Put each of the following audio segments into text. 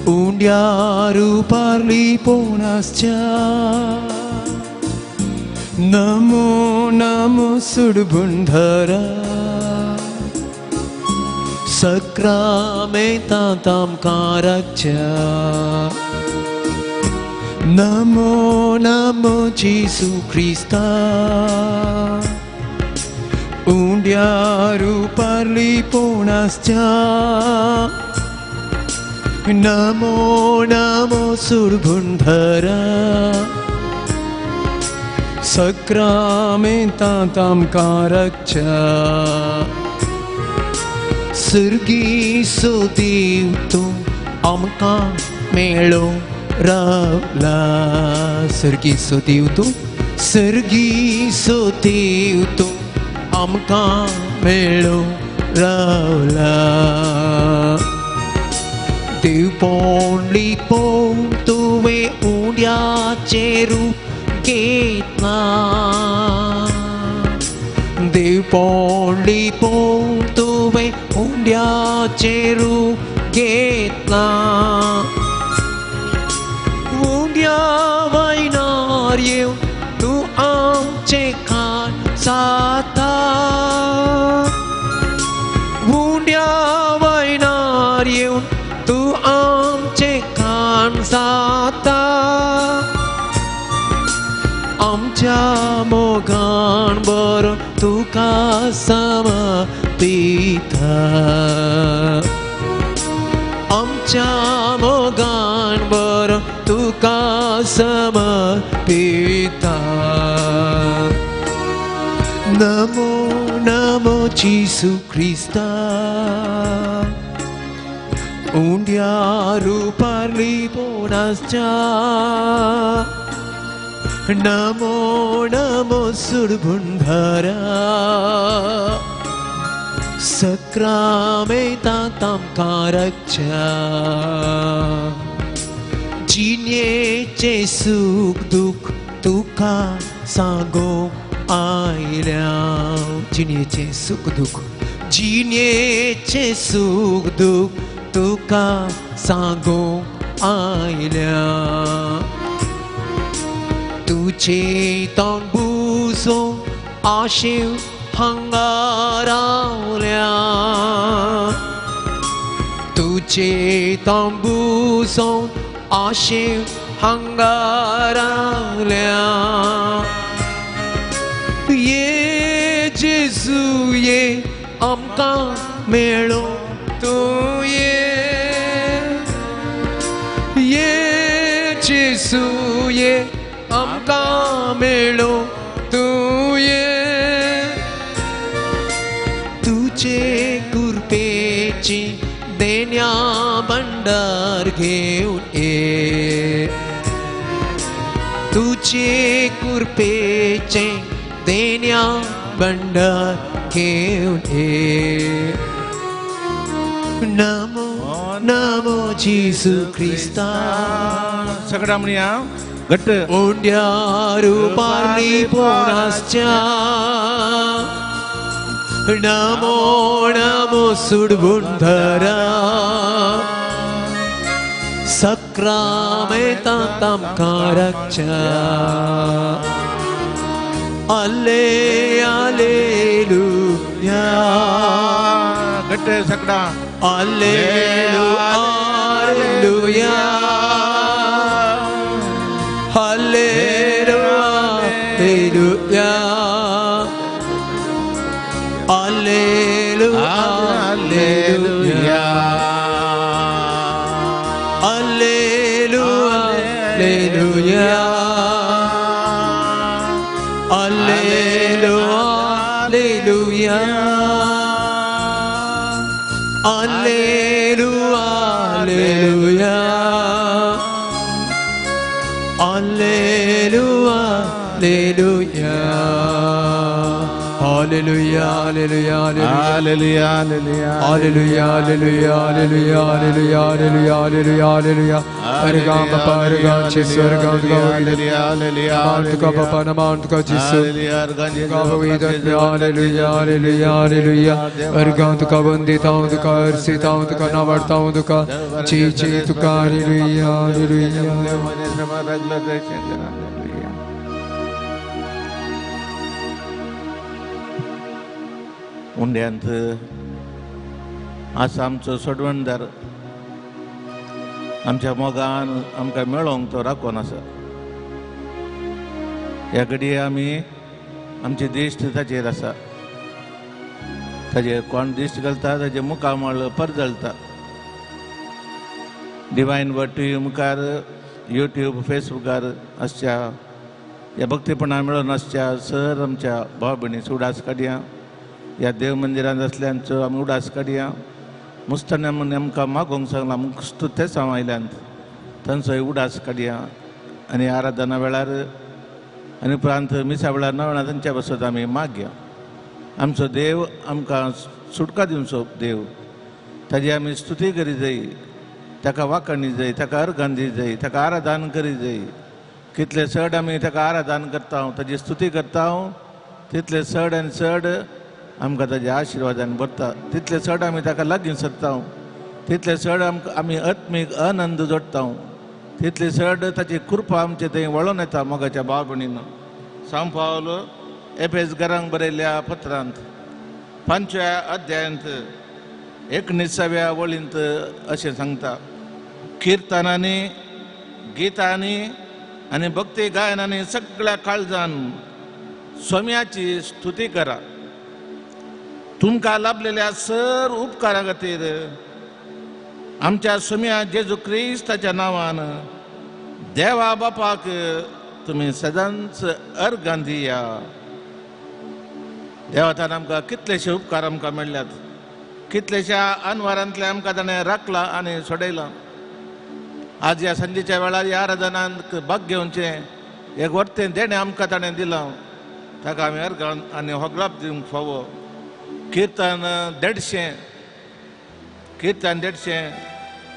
Undiaru parli ponascha Namo Namo Sudbundhara Sakramenta tam karakcha Namo Namo Jesu Christa Undiaru parli ponascha Namo Namo Surbundhara Sakramenta tam karakcha Sirgi sudivtu amka melo ravla Sirgi sudivtu amka melo ravla Dev ponli pon tuve undia cheru ketna Dev ponli pon tuve undia cheru ketna Undia vainarye tu am chekan sata Undia vainarye Tu am cekan sata Amcha mogan bar tu kasama pita Amcha mogan bar tu kasama pita Namo Namo Jesu Christa Undiaru parli ponascha Namo Namo Surbundhara Sakramenta tam karakcha Jinye che sukh dukh tukha sango ailya Jinye che sukh dukh Tuka sango ailya Tu chetan buso ashiv hangaralya Tu chetan buso ashiv hangaralya Ye Jesu ye amka melo Tu ye Jesu ye amka melo tu ye तुझे कृपेची देण्या भंडार घेऊन ये तुझे कृपेचे देण्या भंडार घेऊन ये नमो नमो जीसु ख्रिस्ता सगळा म्हणूया घट्ट ओंड्यारू पारली पोणासच्या नमो नमो सुडबुंधरा सक्रामेता तमकारच्या अल्ले अल्लेलुया घट्ट सगळा alleluia Hallelujah, Hallelujah, Hallelujah, Hallelujah, Hallelujah, Hallelujah, Hallelujah, Hallelujah, Hallelujah, hallelujah, hallelujah. Hallelujah, hallelujah. Hallelujah, hallelujah, hallelujah, hallelujah, hallelujah, hallelujah, hallelujah. Argam papa, argam Jesus, argam Namantuka papa, namantuka Jesus. Hallelujah, hallelujah, hallelujah. Argam tuka bandi taun tuka arsi taun tuka navar taun tuka chi chi tuka. Hallelujah, hallelujah. उंड्यांत आसा आमचो सोडवणदार आमच्या मोगान आमकां मेळोंक तो राखून आसा. ह्या घडये आमी आमची दिश्ट ताचेर आसा. ताचेर कोण दिश्ट घालता ताचे मुखामळ परजळता. डिवायन वर्ड टीव्ही मुखार यूट्यूब फेसबुकार आसच्या ह्या भक्तीपणा मेळोन आसच्या सर आमच्या भाव भयणी उडास काडया. ह्या देव मंदिरांत आसल्यांचो आमी उडास काडया. मुस्तान आमकां मागोवंक सांगला स्तुते सांवायल्यांत तांचोय उडास काडया. आनी आराधना वेळार आनी उपरांत मिसा वेळार नवळा तांच्या बसत आमी मागया. आमचो देव आमकां सुटका दिवचो देव ताजी आमी स्तुती करी जाय. ताका वाखणी जाय, ताका अर्घां दी जाय, ताका आराधन करी जाय. कितले चड आमी ताका आराधन करता ताजी स्तुती करता तितले चड आनी चड आमकां ताज्या आशिर्वादान भरता. तितले चड आमी ताका लागीं सरता तितले चड आमी आत्मीक आनंद जोडटा. तितले चड ताची कृपा आमचे थंय वळोन येता. मोगाच्या भाव भयणीन सांत पावल एफेस घरांक बरयल्ल्या पत्रांत 5व्या अध्यायांत 19व्या वळींत अशें सांगता, किर्तनांनी गितांनी आनी भक्ती गायनांनी सगळ्या काळजान स्वाम्याची स्तुती करा. तुमकां लाभलेल्या सर उपकारा खातीर आमच्या स्वाम्या जेजू क्रिस्ताच्या नांवान देवा बापाक तुमी सदांच अर्घां दिया. देवातान आमकां कितलेशे उपकार आमकां मेळ्ळ्यात. कितलेशा अनवरांतले आमकां ताणें राखला आनी सोडयलां. आज ह्या संजेच्या वेळार ह्या आराधनांत भाग घेवचें एक वर्तें देणें आमकां ताणें दिलां. ताका आमी अर्घां आनी होगलाप दिवंक फावो. कीर्तन 150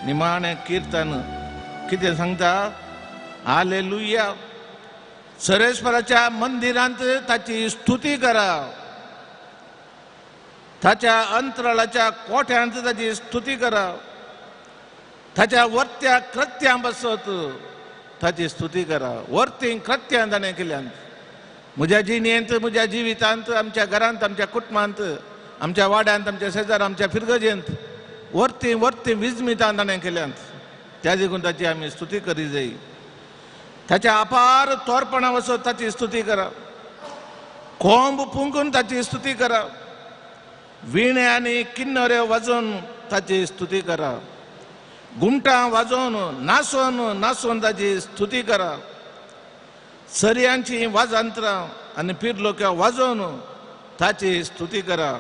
निमाणें कीर्तन कितें सांगता? हालेलुया. सरेस्वराच्या मंदिरांत ताची स्तुती करा. ताच्या अंतराळाच्या कोठ्यांत ताची स्तुती करा. ताच्या वर्त्या कृत्यां बसत ताची स्तुती करा. वर्ती कृत्यां ताणें केल्यांत म्हज्या जिणेंत, म्हज्या जिवितांत, आमच्या घरांत, आमच्या कुटुंबांत, आमच्या वाड्यांत, आमच्या शेजार, आमच्या फिरगजेंत वर्ती विजमितां ताणें केल्यांत. त्या देखून ताची आमी स्तुती करी जाय. ताच्या अपार तोरपणा वचत ताची स्तुती करा. कोंब फुंकून ताची स्तुती करा. विणे आनी किन्नऱ्यो वाजोवन ताची स्तुती करा. घुमटां वाजोवन नाचोवन ताची स्तुती करा. सरयांची वाजांत्रां आनी पिरलोक्यो वाजोवन ताची स्तुती करा.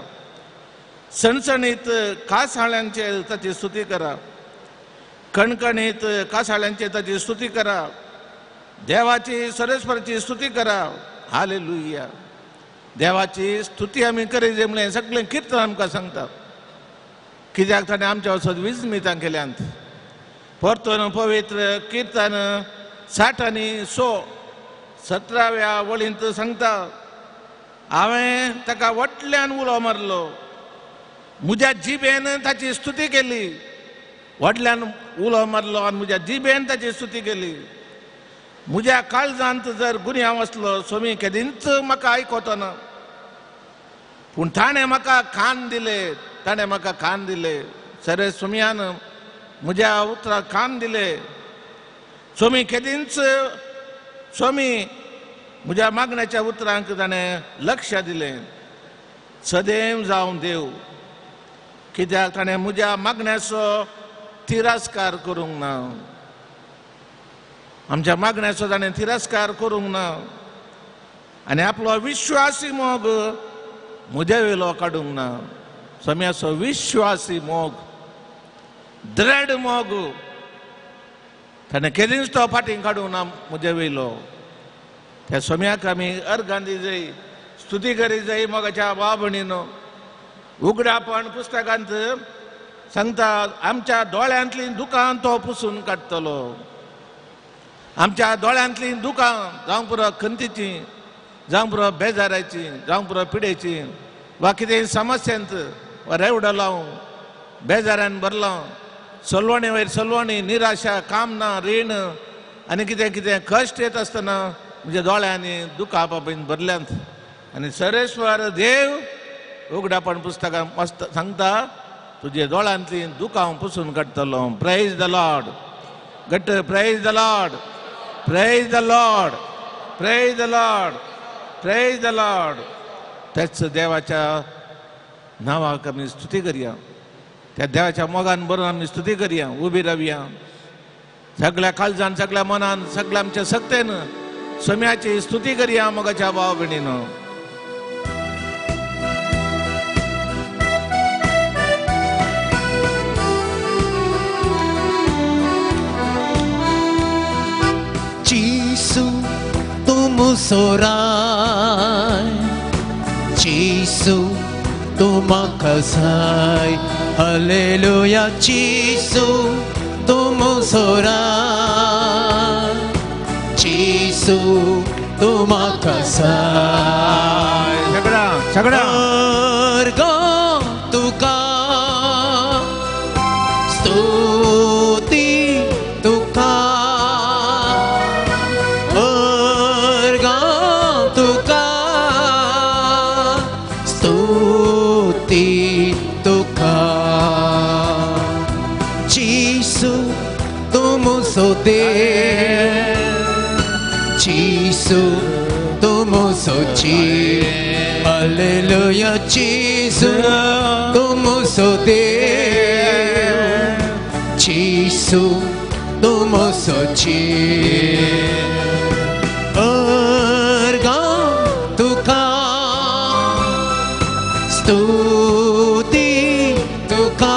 सणसणीत कासाळ्यांचे ताची स्तुती करा. कणकणीत कासाळ्यांचे ताची स्तुती करा. देवाची सरेस्वराची स्तुती करा. हालेलुया. देवाची स्तुती आमी करी जाय म्हणलें सगळें किर्तन आमकां सांगता. कित्याक ताणें आमच्या वचत विजमितां केल्यांत. परतून पवित्र कीर्तन 60:17व्या वळींत सांगता, हांवें ताका वटल्यान उलो मारलो. म्हज्या जिबेन ताची स्तुती केली. वटल्यान उलो मारलो आनी म्हज्या जिबेन ताची स्तुती केली. म्हज्या काळजांत जर गुन्यांव आसलो स्वामी केदींच म्हाका आयकोतो ना. पूण ताणें म्हाका कान दिले. सरे स्वाम्यान म्हज्या उतराक कान दिले. स्वामी केदींच स्वामी म्हज्या मागण्याच्या उतरांक ताणें लक्ष दिलें. सदैव जावं देव, कित्याक ताणें म्हज्या मागण्याचो तिरस्कार करूंक ना. आमच्या मागण्याचो ताणें तिरस्कार करूंक ना आनी आपलो विश्वासी मोग म्हज्या वेलो काडूंक ना. स्वाम्याचो विश्वासी मोग, दृढ मोग ताणें केदींच तो फाटीं काडूंक ना म्हज्या वेलो. त्या स्वाम्याक आमी अर्घां दी जाय, स्तुती करीत जाई मोगाच्या भावा भयणीनो. उघडापण पुस्तकांत सांगता आमच्या दोळ्यांतली दुकां तो पुसून काडटलो. आमच्या दोळ्यांतली दुकां जावं पुरो खंतीची, जावं पुरो बेजाराची, जावं पुरो पिडेची, वा कितें समस्यांत वा रेवडो लावं बेजारान भरलो, सलवणी वयर सलवणी, निराशा, काम ना, रीण आनी कितें कितें कश्ट येत आसतना म्हणजे दोळ्यांनी दुखां बाबीन भरल्यांत. आनी सरेश्वर देव उघडापण पुस्तकां सांगता तुजे दोळ्यांतली दुखां पुसून काडटलो. Praise the lord. गट्ट praise the lord. Praise the lord. Praise the lord. Praise the lord. त्याच देवाच्या नावाक आमी स्तुती करया. त्या देवाच्या मोगान बरोवन आमी स्तुती करया. उबी रावया सगळ्या काळजान, सगळ्या मनान, सगळ्या आमच्या सक्तेन सोम्याची स्तुती करया मोगाच्या भाव भयणीनो. Gesù tu musorai, Gesù tu makasai, Hallelujah. Gesù tu musorai, Gesù tu makasai. सगळा Ergo tuka stuti tuka. Gesù tu musoci, Hallelujah. Gesù tu musode, Gesù tu musoci. Erga tuka stuti tuka.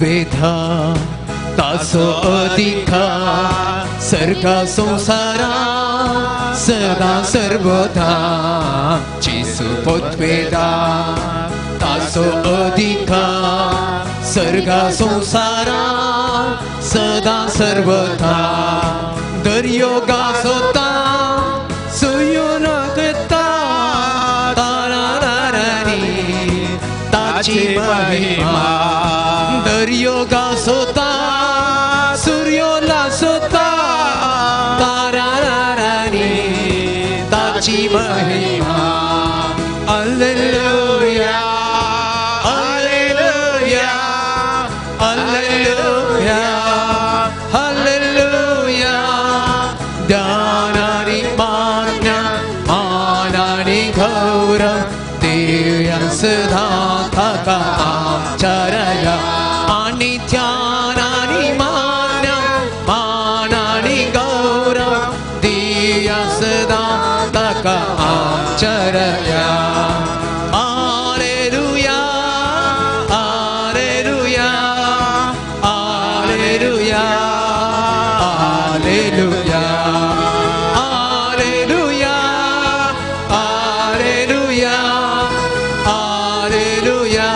Vedha तासो अधिका सर्गा संसारा सदा सर्वदा. जेसु पोतवेदा तासो अधिका सर्गा संसारा सदा सर्वदा. दर्योगा सोता सुयुन गता तारारारी ताची महिमा. दर्योगा सोता सूर्योला सोता तारारारी ताची महिमा. Hallelujah hallelujah hallelujah hallelujah. ध्यानानी मान्या मानानी गौरव देया सदा थाका आचरया. आणि ध्यानानी मान्या मानानी गौरव दिया सदा थाका आचरया. Hallelujah hallelujah hallelujah hallelujah hallelujah hallelujah hallelujah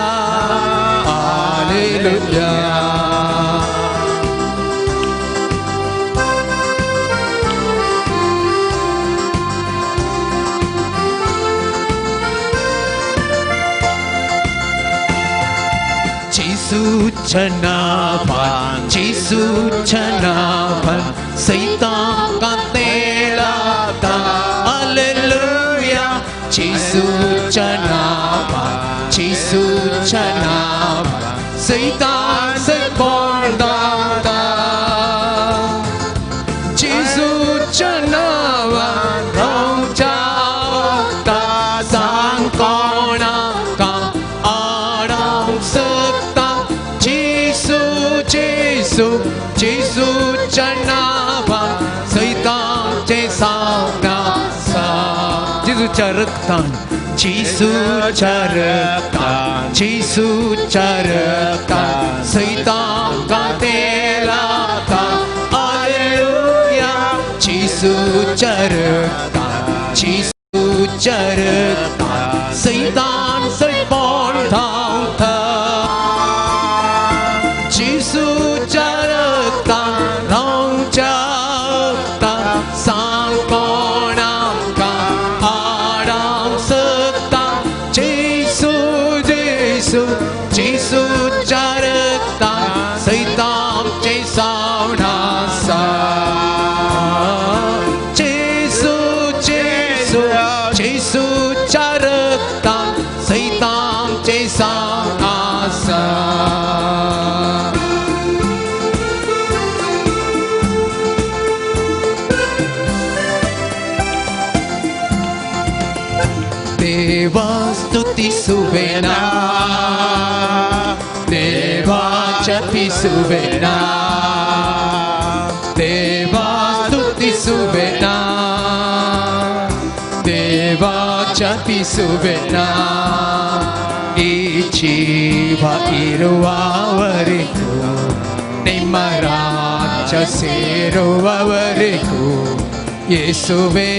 hallelujah. Jesu'च्या नावात Jesu'च्या नावात सैतान कातेला. हालेलुया. Jesu'च्या नावात रक्तान येशूच्या रक्तान येशूच्या रक्तान सैतान काटेला था हालेलुया येशूच्या रक्तान येशूच्या रक्तान सैतान सैतान धावता येशूच्या रक्तान रावच्या रक्तान सांग कोण आमकां आडावंक शकता येशू येशू येशूच्या रक्तान सैतानचें सावण आसा येशू येशू येशूच्या रक्तान सैतानचें सावण आसा देवा स्तुति सुवेना देवाच्या पिसुवेना देवा स्तुति सुवेना देवाच्या पिसुवेना ಈ ಜೀವ ಇರುವವರೆಗೂ ನಿಮ್ಮ ರಾಜ್ಯ ಸೇರುವವರೆಗೂ ಯೇಸುವೇ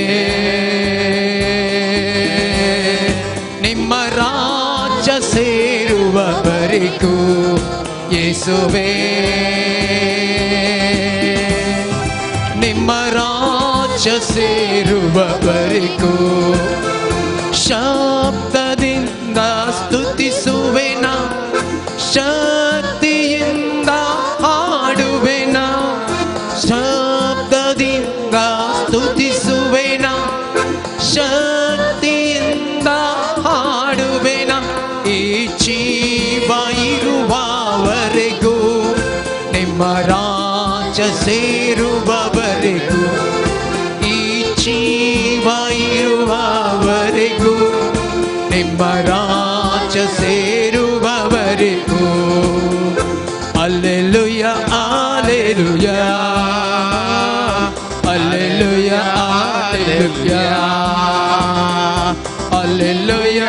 ನಿಮ್ಮ ರಾಜ್ಯ ಸೇರುವವರೆಗೂ ಯೇಸುವೇ ನಿಮ್ಮ ರಾಜ್ಯ ಸೇರುವವರೆಗೂ ಶಬ್ದದಿಂದ ಸ್ತುತಿಸುವೆನ ಶಕ್ತಿಯಿಂದ ಹಾಡುವೆನ ಶಬ್ದದಿಂದ ಸ್ತುತಿಸುವೆನ ಶಕ್ತಿಯಿಂದ ಹಾಡುವೆನ ಈ ಜೀವ ಇರುವವರೆಗೂ ನಿಮ್ಮ ರಾಜ್ಯ ಸೇರುವವರೆಗೂ ಈ ಜೀವ ಇರುವವರೆಗೂ ನಿಮ್ಮ ರಾಜ್ಯ ಸೇರುವವರೆಗೂ alleluia alleluia alleluia alleluia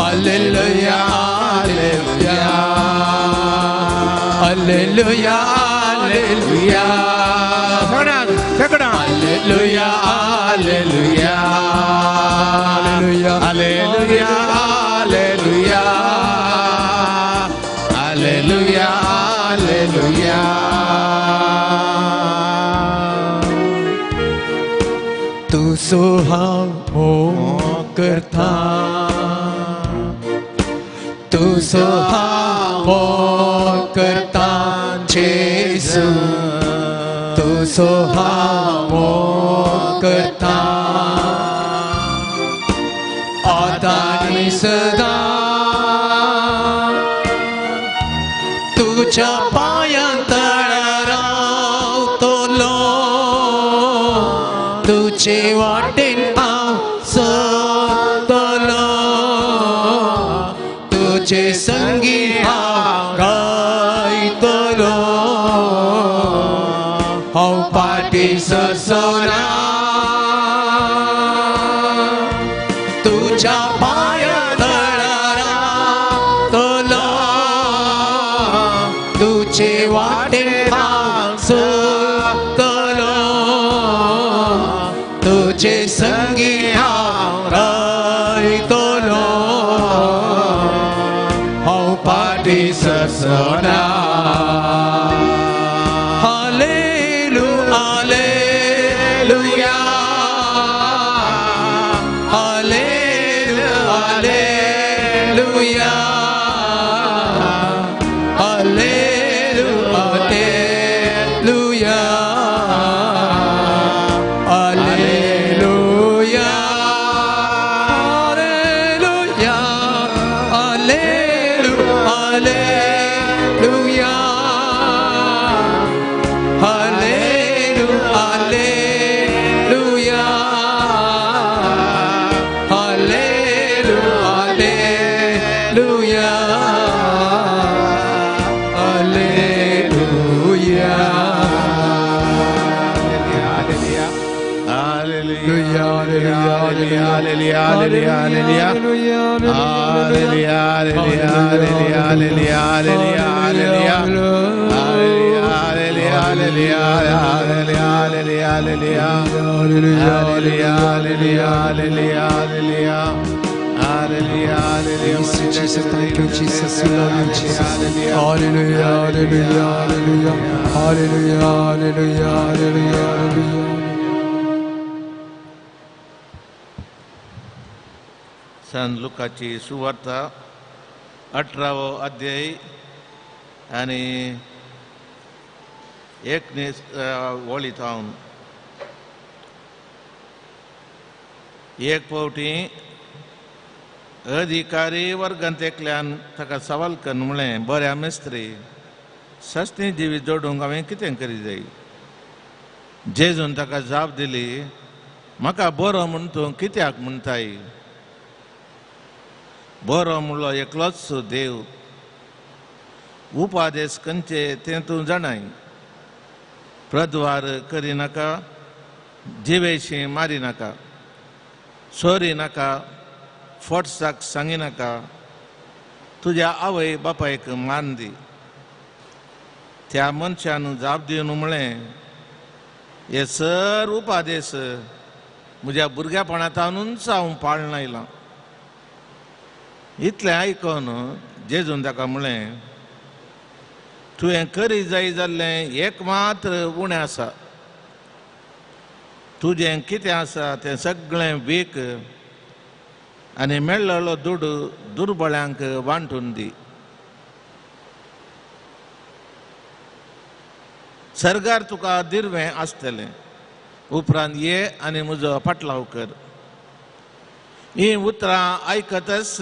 alleluia alleluia alleluia Hallelujah, hallelujah, hallelujah, hallelujah, hallelujah, hallelujah. तू सुहावो करता तू सुहावो करता येशू तू सुहावो करता आता आणि सदा तुझ्या पायांतळ रावतलो तुझे वाटेन हांव चलतलो तुझे संगी हांव गायतलो हांव पाटी सरसना तुझ्या पायांतळ रावतलो तुझे वाटेन हांव चलतलो तुझे संगी हांव रावतलो हांव पाटी सरसना Hallelujah. hallelujah, hallelujah. Hallelujah, hallelujah, hallelujah, hallelujah, hallelujah, hallelujah, hallelujah, hallelujah, hallelujah, hallelujah, hallelujah, hallelujah, hallelujah. Hallelujah, hallelujah. Jesus, thank you, Jesus. We love you, Jesus. Hallelujah, hallelujah, hallelujah, hallelujah, hallelujah, hallelujah, hallelujah. संत लुकाची सुवार्ता 18वा अध्याय आणि 1 वळींतल्यान एक फावटी अधिकारी वर्गांत एकल्यान ताका सवाल करून म्हळें, बऱ्या मेस्त्री, सस्ती जिवीत जोडूंक हांवें कितें करीत जाय? जेजून ताका जाप दिली, म्हाका बरो म्हूण तूं कित्याक म्हणटाय? बरो म्हणलो एकलोच देव. उपादेश खंयचे तें तूं जाणाय. प्रद्वार करिनाका, जिवेशी मारिनाका, चोरिनाका, फोटसाक सांगिनाका, तुज्या आवय बापायक मान दी. त्या मनशान जाप दिवन म्हळें, हे सर उपादेश म्हज्या भुरग्यापणांतूनच हांव पाळून आयलां. इतलें आयकून जेजून ताका म्हळें, तुवें करी जाय जाल्लें एक मात्र उणें आसा. तुजें कितें आसा तें सगळें वीक आनी मेळ्ळलो दूड दुर्बळ्यांक वांटून दी. सर्गार तुका दिर्वें आसतलें. उपरांत ये आनी म्हजो फाटलाव कर. ही उतरां आयकतच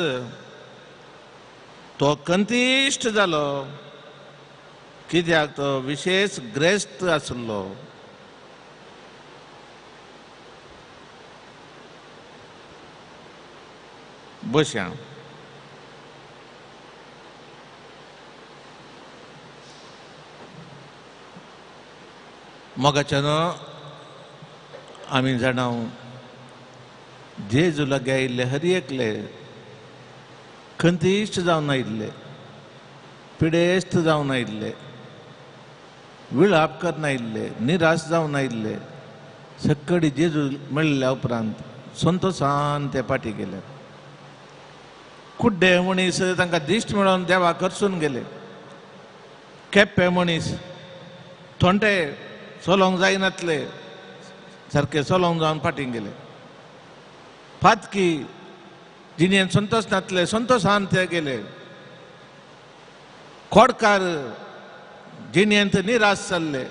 तो कंतिश्ट जालो, कित्याक तो विशेश ग्रेस्त आसलो. बशा. मोगाच्यान आमी जाणां जेजू लागी आयिल्ले हर एकले खंतिश्ट जावन आयिल्ले, पिडेस्त जावन आयिल्ले, विळाप करून आयिल्ले, निराश जावन आयिल्ले, सक्कडी जेजू मेळिल्ल्या उपरांत संतोशान ते फाटी गेले. कुड्डे मनीस तांकां दिश्ट मेळोन देवाक करसून गेले. केप्पे मनीस थोंटे चलोंक जायनातले सारके चलोंक जावन फाटीं गेले. फातकी जिणेंत संतोश नातले, संतोशान ते गेले. खोडकार जिणेंत निराश जाल्ले,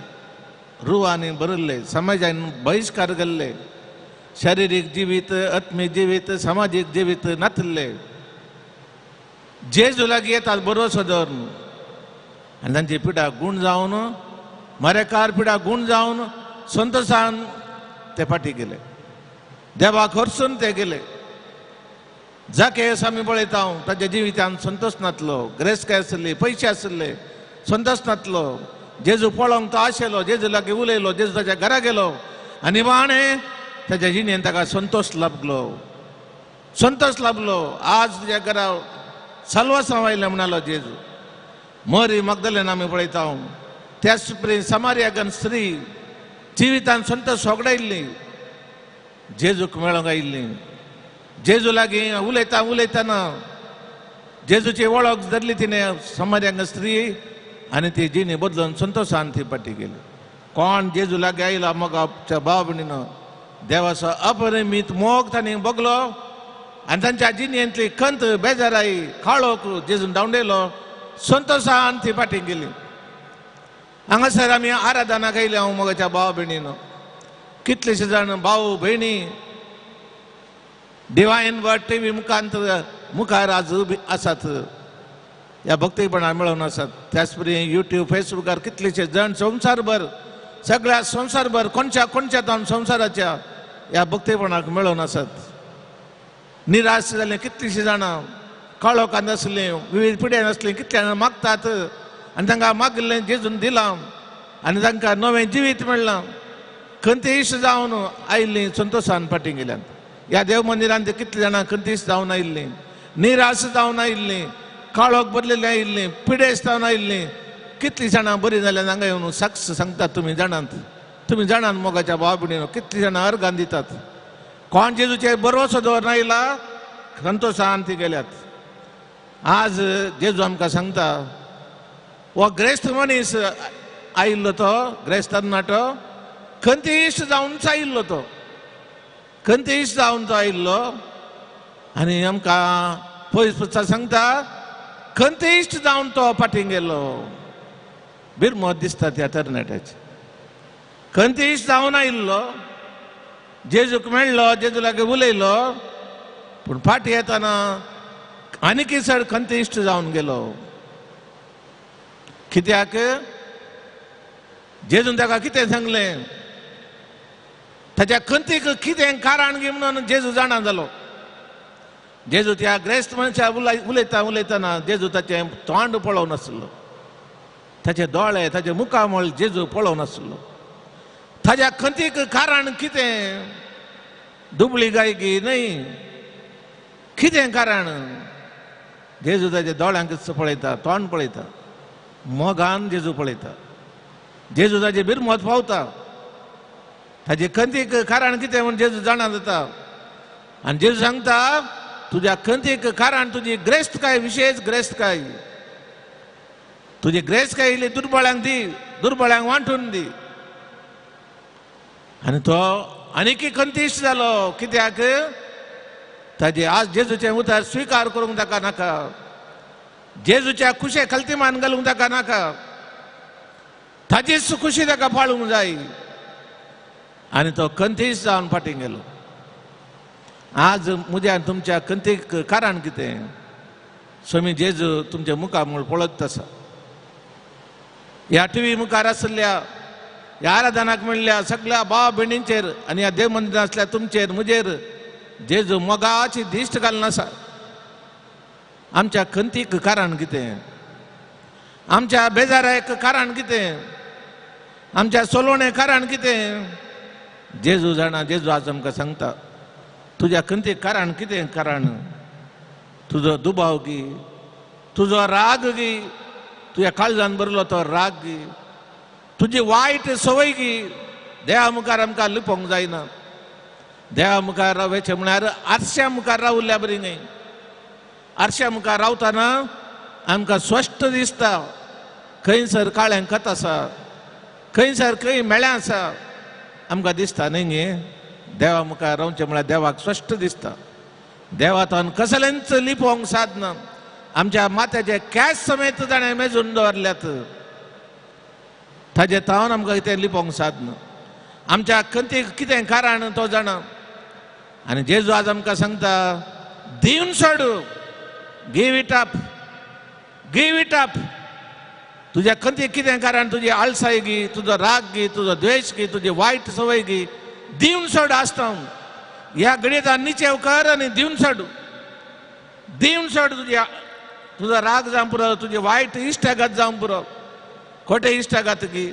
रुवांनी भरिल्ले, समाजान बहिश्कार केल्ले, शारिरीक जिवीत, आत्मीक जिवीत, सामाजीक जिवीत नातल्ले, जेजू लागीं येतात भरोसो दवरून आनी तांची पिडा गूण जावन, मरेकार पिडा गूण जावन संतोशान ते फाटी गेले. देवाक हरसून ते गेले. जाकेस आमी पळयता, ताच्या जिवितांत संतोश नातलो, ग्रेस्काय आसली, पयशे आसले, संतोश नातलो. जेजू पळोवंक तो आशिल्लो, जेजू लागीं उलयलो, जेजू ताच्या घरा गेलो आनी निमाणें ताच्या जिणेंत ताका संतोश लाभलो. संतोष लाभलो. आज तुज्या घरा साल्वासांव आयलें म्हणालो जेजू. मरी मगदलेन आमी पळयता, त्याच परी समार्यागन स्त्री जिवितांत संतोश सोगडायिल्ली, जेजूक मेळोंक आयिल्ली. जेजू लागीं उलयतना जेजूची वळख धरली तिणें समार्यांग स्त्री आनी ती जिणी बदलून संतोशान ती फाटी गेली. कोण जेजू लागीं आयला मोगाच्या भाव भयणीनो, देवाचो अपरिमीत मोग तांणी बगलो आनी तांच्या जिणेंतली खंत, बेजाराई, काळोख जेजून धांवडयलो. संतोशान ती फाटी गेली. हांगासर आमी आराधनाक आयले. हांव मोगाच्या भाव भयणीनो, कितलेशे जाण भाव भयणी डिवायन वर्ड टीव्ही मुखार आज आसात, ह्या भक्तीपणाक मेळोन आसात. त्याच परी युट्यूब, फेसबुकार कितलेशे जण संवसारभर, सगळ्या संवसारभर कोणच्या संवसाराच्या ह्या भक्तीपणाक मेळोन आसात. निराश जाल्ले कितलीशीं जाणां, काळोखांत आसलीं, विविध पिड्यान आसलीं, कितले जाणां मागतात आनी तांकां मागिल्लें जेजून दिलां आनी तांकां नवें जिवीत मेळ्ळां. खंत इश्ट जावन आयिल्लीं संतोशान फाटीं गेल्यात. ह्या देव मंदिरांत कितले जाणां कंतीस जावन आयिल्लीं, निराश जावन आयिल्लीं, काळोख भरलेले आयिल्लीं, पिडेस्त जावन आयिल्लीं, कितलीं जाणां बरीं जाल्यार हांगा येवन साक्ष सांगतात. तुमी जाणात मोगाच्या भाव भयणीनो, कितलीं जाणां अर्गां दितात. कोण जेजूचेर भरवसो दवरना आयला संतोशान ती गेल्यात. आज जेजू आमकां सांगता, हो ग्रेस्त मनीस आयिल्लो तो ग्रेस्त तरणाटो खंतीश्ट जावनच आयिल्लो तो, खंतीश्ट जावन तो आयिल्लो. आनी आमकां पयस पुस्तक सांगता खंतीश्ट जावन तो फाटीं गेलो. बिरमोत दिसता त्या तरणाट्याची. खंतीश्ट जावन आयिल्लो, जेजूक मेळ्ळो, जेजू लागीं उलयलो, पूण फाटीं येताना आनीक चड खंतीश्ट जावन गेलो. कित्याक जेजून ताका कितें सांगलें, ताच्या खंतीक कितें कारण गी म्हणून जेजू जाणा जालो. जेजू त्या ग्रेस्त मनशा उलयतना जेजू ताचें तोंड पळोवन नासलो, ताचे दोळे, ताचे मुखामळ जेजू पळोवन नासलो. ताच्या खंतीक कारण कितें, दुबळी गायकी न्हय, कितें कारण. जेजू ताच्या दोळ्यांक पळयता, तोंड पळयता, मोगान जेजू पळयता. जेजू ताचे बिरमोत पावता. ताचे खंतीक कारण कितें म्हूण जेजू जाणा जाता. आनी जेजू सांगता, तुज्या खंतीक कारण तुजी ग्रेस्तकाय, विशेष ग्रेस्तकाय. तुजी ग्रेस्तकाय इल्ली दुर्बळांक दी, दुर्बळांक वांटून दी. आनी तो आनीक खंतीश्ट जालो. कित्याक ताजे आज जेजूचें उतर स्विकार करूंक ताका नाका, जेजूच्या खुशे खलतीमान घालूंक ताका नाका, ताजीच खुशी ताका पाळूंक जाय. आनी तो खंतीश्ट जावन फाटीं गेलो. आज म्हज्या तुमच्या खंतीक कारण कितें, स्वामी जेजू तुमच्या मुखामूळ पळयत आसा. ह्या टीव्ही मुखार आसल्या, ह्या आराधनाक मेळिल्ल्या सगळ्या भाव भयणींचेर आनी ह्या देव मंदिरांत आसल्या तुमचेर म्हजेर जेजू मोगाची दिश्ट घालून आसा. आमच्या खंतीक कारण कितें, आमच्या बेजाराक कारण कितें, आमच्या सोलोवणे कारण कितें, जेजू जाणा. जेजू आज आमकां सांगता, तुज्या खंतीक कारण कितें. कारण तुजो दुबाव गी, तुजो राग गी, तुज्या काळजान भरलो तो राग गी, तुजी वायट संवय गी. देवा मुखार आमकां लिपोवंक जायना. देवा मुखार रावचें म्हळ्यार आरश्या मुखार रावल्या बरी न्हय. आरश्या मुखार रावतना आमकां स्पश्ट दिसता खंयसर काळें खत आसा, खंयसर खंय मेळ्ळें आसा, आमकां दिसता न्ही. देवा मुखार रावचें म्हळ्यार देवाक स्पश्ट दिसता. देवातान कसलेंच लिपोवंक साधना. आमच्या माथ्याचे कॅस समेत ताणें मेजून दवरल्यात. ताजे तावन आमकां कितें लिपोवंक साधना. आमच्या खंतीक कितें कारण तो जाणा. आनी जेजू आज आमकां सांगता, दिवन सोडू, give it up, give it up. तुज्या खंतीक कितें कारण, तुजी आळसाय गी, तुजो राग गी, तुजो द्वेश गी, तुजी वायट संवय गी, दिवन सोड आसता. ह्या घडयेचा निचेव कर आनी दिवन सोड. दिवन सोड. तुजो राग जावं पुरो, तुजी वायट इश्टागत जावं पुरो, खोटे इश्टागत गी,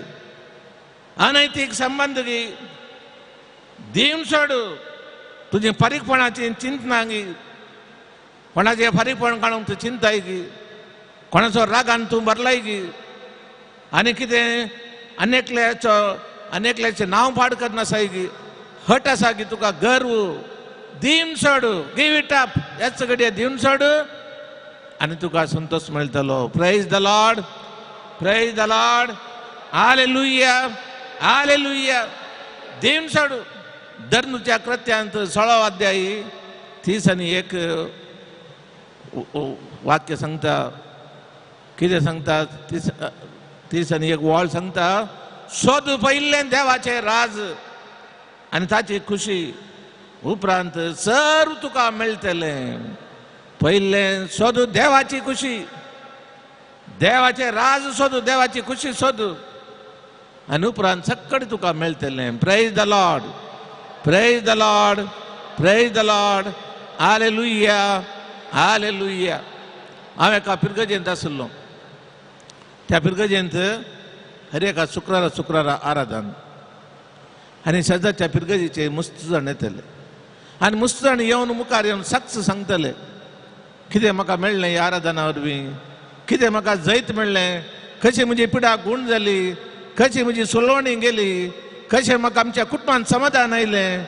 अनैतीक संबंध गी, दिवन सोड. तुजी फारीकपणाची चिंतना गी, कोणाचें फारीकपण काडूंक तूं चिंताय गी, कोणाचो रागान तूं भरलाय गी, आनी कितें अनेकल्याचें नांव पाड करनासाय गी, हट आसा गी, तुका गर्व. दिवन सोड, गिव इट अप. ह्याच घडये दिवन सोड आनी तुका संतोष मेळटलो. Praise the lord, praise the lord. Hallelujah, hallelujah. दिवन सोड. धर्नुच्या कृत्यांत 16 अध्याय 30 वाक्य सांगता. कितें सांगता? 30 वळ सांगता, सोद पयिल्लें देवाचें राज आनी ताची खुशी, उपरांत सर्व तुका मेळटलें. पयिल्लें सोद देवाची खुशी, देवाचें राज सोद, देवाची खुशी सोद, आनी उपरांत सक्कड तुका मेळटलें. Praise the lord, praise the lord, praise the lord. Hallelujah, hallelujah. हांव एका पिरगजेंत आसलो. त्या पिरगजेंत हर एका शुक्रारा आराधन आनी शेजारच्या पिरगजीचे मस्त जाण येतले. आनी मुस्तण येवन मुखार येवन सच्च सांगतले कितें म्हाका मेळ्ळें ह्या आराधना वरवीं, कितें म्हाका जैत मेळ्ळें, कशी म्हजी पिडा गूण जाली, कशी म्हजी सुलोवणी गेली, कशें म्हाका आमच्या कुटुंबान समाधान आयलें,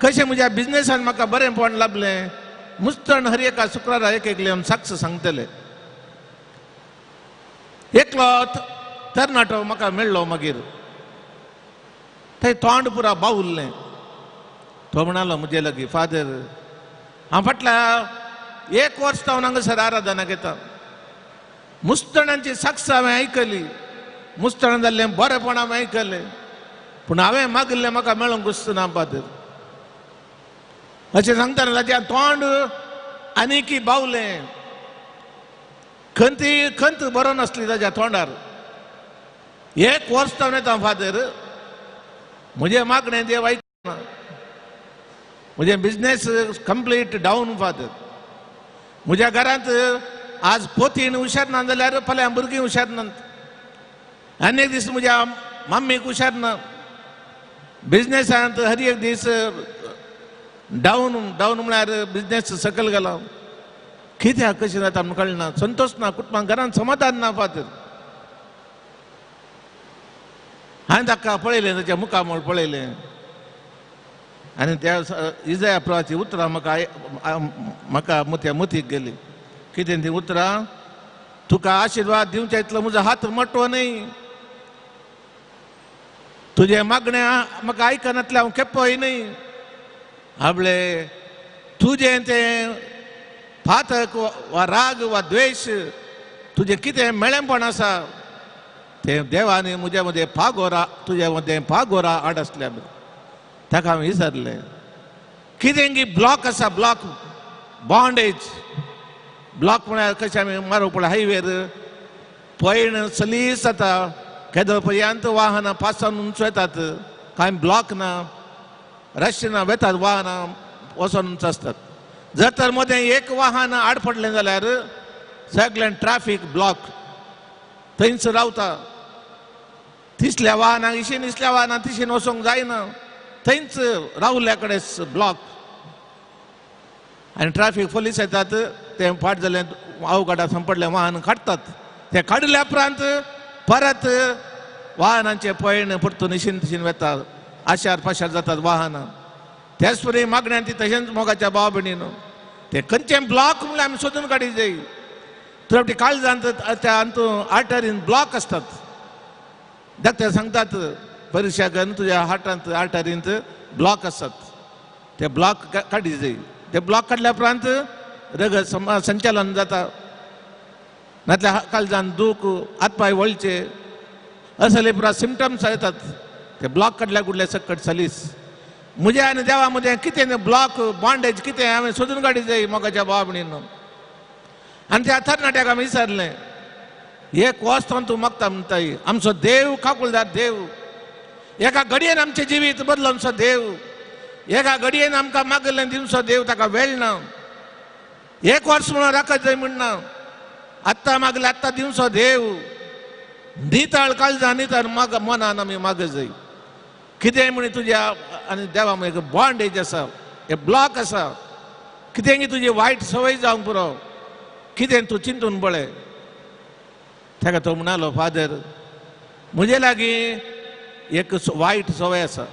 कशें म्हज्या बिझनेसान म्हाका बरेंपण लाभलें. मुस्तण हर एका शुक्रारा एक येवन साक्ष सांगतले. एकलो तरणाटो म्हाका मेळ्ळो मागीर, थंय तोंड पुरा बावुरलें. तो म्हणालो म्हजे लागीं, फादर हांव फाटल्या 1 वर्स जावन हांगासर आराधना घेता. मुस्तणांची साक्ष हांवें आयकली, मुस्तण जाल्लें बरेंपण हांवें आयकलें, पूण हांवें मागिल्लें म्हाका मेळोंक वचना फादर. अशें सांगतना ताचें तोंड आनीक बावलें. खंत बरो नासली ताच्या तोंडार. 1 वर्स जावन येता फादर, म्हजें मागणें देव आयकना, म्हजें बिझनेस कंप्लीट डावन फादर. म्हज्या घरांत आज पोतीन हुशार ना जाल्यार फाल्यां भुरगीं हुशार नात. आनी एक दीस म्हज्या मम्मीक हुशार ना. बिझनेसांत हर एक दीस डावन म्हळ्यार बिझनेस सकयल गेलो. कित्याक कशें जाता म्हूण कळना. संतोष ना, कुटुंबान घरांत समाधान ना फादर. हांवें ताका पळयलें, ताच्या मुखामोळ पळयलें, आनी त्या इजाया प्रवाची उतरां म्हाका त्या मतीक गेली. कितें ती उतरां? तुका आशिर्वाद दिवच्या इतलो म्हजो हात मोठो न्ही. तुजे मागण्या म्हाका आयकनातले हांव केप्पोय न्ही. आपले तुजें तें फातक वा राग वा द्वेश, तुजें कितें मेळेंपण आसा तें देवानी म्हजे मदें पागोरा, तुजे मदें पागोरा हाड आसल्या. ताका हांवें विचारलें, कितें गी ब्लॉक आसा, ब्लॉक बॉन्डेज. ब्लॉक म्हळ्यार कशें आमी मारूं पळय हायवेर पयण सलीस जाता, केदो पर्यंत वाहनां पासान उंच येतात, कांय ब्लॉक ना, रस्त्यान वेतात वाहनां वचोन उंच आसतात. जर तर मदें एक वाहन आड पडलें जाल्यार सगळें ट्रॅफिक ब्लॉक थंयच रावता. तिसल्या वाहनाक इशीन इसल्या वाहनाक तिशीन वचोंक जायना, थंयच रावल्या कडेच ब्लॉक. आनी ट्रॅफिक पुलीस येतात, ते फाट जालें अवघडात सांपडलें वाहन काडटात. ते काडल्या उपरांत परत वाहनांचे पयण परतून इशीन तिशीन वेतात, आशार पाशार जातात वाहनां. त्याच परी मागण्या ती तशेंच मोगाच्या भाव भयणीन ते खंयचें ब्लॉक म्हणल्यार आमी सोदून काडूंक जाय. तर काळजांत त्या अंतू आर्टरीन ब्लॉक आसतात. डॉक्टर सांगतात परीक्षाकन तुज्या हार्टांत आर्टरींत ब्लॉक आसतात, ते ब्लॉक काडूंक जाय. ते ब्लॉक काडल्या उपरांत रगत संचालन जाता, नातल्या काळजांत दूख, हातपाय वळचे असले पुरा सिम्टम्स येतात. ते ब्लॉक काडल्या कुडल्या सकट सलीस. म्हजे आनी देवा मदें कितें ब्लॉक बॉन्डेज कितें हांवें सोदून काडूंक जाय मोगाच्या भावा भयणीन. आनी त्या तरणाट्याक हांवें विचारलें, 1 वर्स तूं मागता म्हणटाय, आमचो देव काकुळदार देव, एका घडयेन आमचें जिवीत बदलोवचो देव, एका घडयेन आमकां मागिल्लें दिवचो देव, ताका वेळ ना. 1 वर्स म्हणून राखत जाय म्हणना, आत्तां मागलें आत्तां दिवचो देव. नितळ काळजां नितळ मनान आमी मागत जाय. कितें म्हण तुज्या आनी देवा मदें बॉन्डेज आसा, हे ब्लॉक आसा. कितें गी तुजी वायट संवय जावंक पुरो, कितें तूं चिंतून पळय. ताका तो म्हणालो, फादर म्हजे लागीं एक वायट संवय आसा,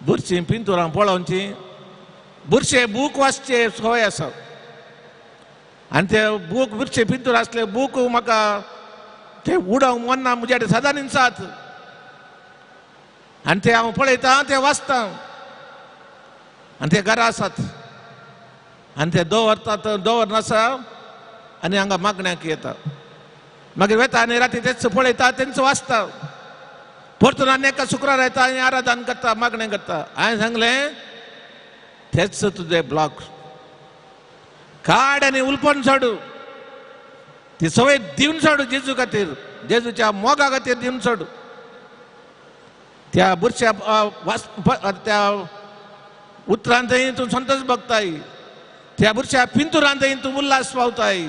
बुरशीं पिंतुरां पळोवची, बुरशे बूक वाचचे संवय आसा. आनी ते बूक बुरशे पिंतूर आसले बूक म्हाका ते उडोवंक मोन्ना, म्हज्या कडेन सदां निसात. आनी ते हांव पळयतां, ते वाचता, आनी ते घरा आसात, आनी ते दवरतात, दवरनासा आनी हांगा मागण्यांक येता. मागीर वेता आनी राती तेच पळयता, तेंच वाचता. परतून आनी एका शुक्रार येता आनी आराधन करता, मागणें करता. हांवें सांगलें, तेच तुजे ब्लॉक काड आनी उलपण सोडू. ती सवय दिवन सोडू जेजू खातीर, जेजूच्या मोगा खातीर दिवन सोडू. त्या बुरश्या त्या उतरांतय तूं संतोश भोगताय, त्या बुरश्या पिंतुरांतय तूं उल्हास पावताय.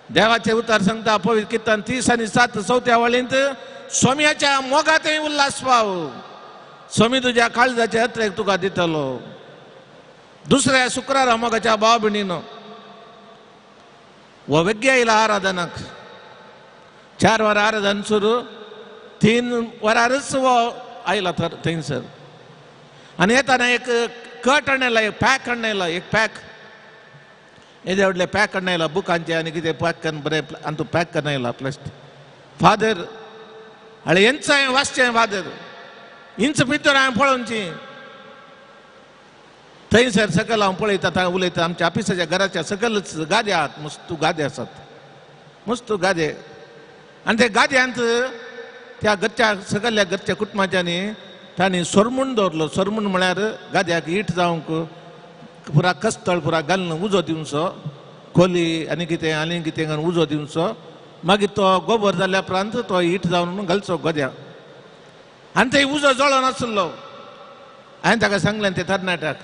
देवाचे उतार सांगता पवित्र किर्तन 30 आनी 7 चवथ्या वळींत, स्वाम्याच्या मोगातय उल्हास पाव, स्वामी तुज्या काळजाच्या यात्रेक तुका दितलो. दुसऱ्या शुक्रारा मोगाच्या भाव भयणीनं व वेगळ्या येयला आराधनाक 4 वरां आराधन सुरू 3 वरांच वो आयला तर थंयसर आनी येताना एक कट हाडला एक पॅक हाडला एक पॅक येदे व्हडले पॅक हाडला बुकांचे आनी कितें पॅक करून बरें आनी तूं पॅक करून आयला प्लास्टीक फादर हाळे हेंच हांवें वाचचें फादर इंच भितर हांवें पळोवची थंयसर सकयल हांव पळयता थंय उलयता आमच्या ऑफिसाच्या घराच्या सकयलच गादे आहात मस्त गादे आसात मस्त गादे आनी ते गाद्यांत त्या घरच्या सकयल्या घरच्या कुटुंबाच्यांनी तांणी सोरमूण दवरलो सोरमूण म्हळ्यार गाद्याक हीट जावंक पुरा कस्तळ पुरा घालून उजो दिवचो खोली आनी कितें घालून उजो दिवचो मागीर तो गोबर जाल्या उपरांत तो हीट जावन घालचो गोद्याक आनी थंय उजो जळो नासलो हांवें ताका सांगलें ते तरणाट्याक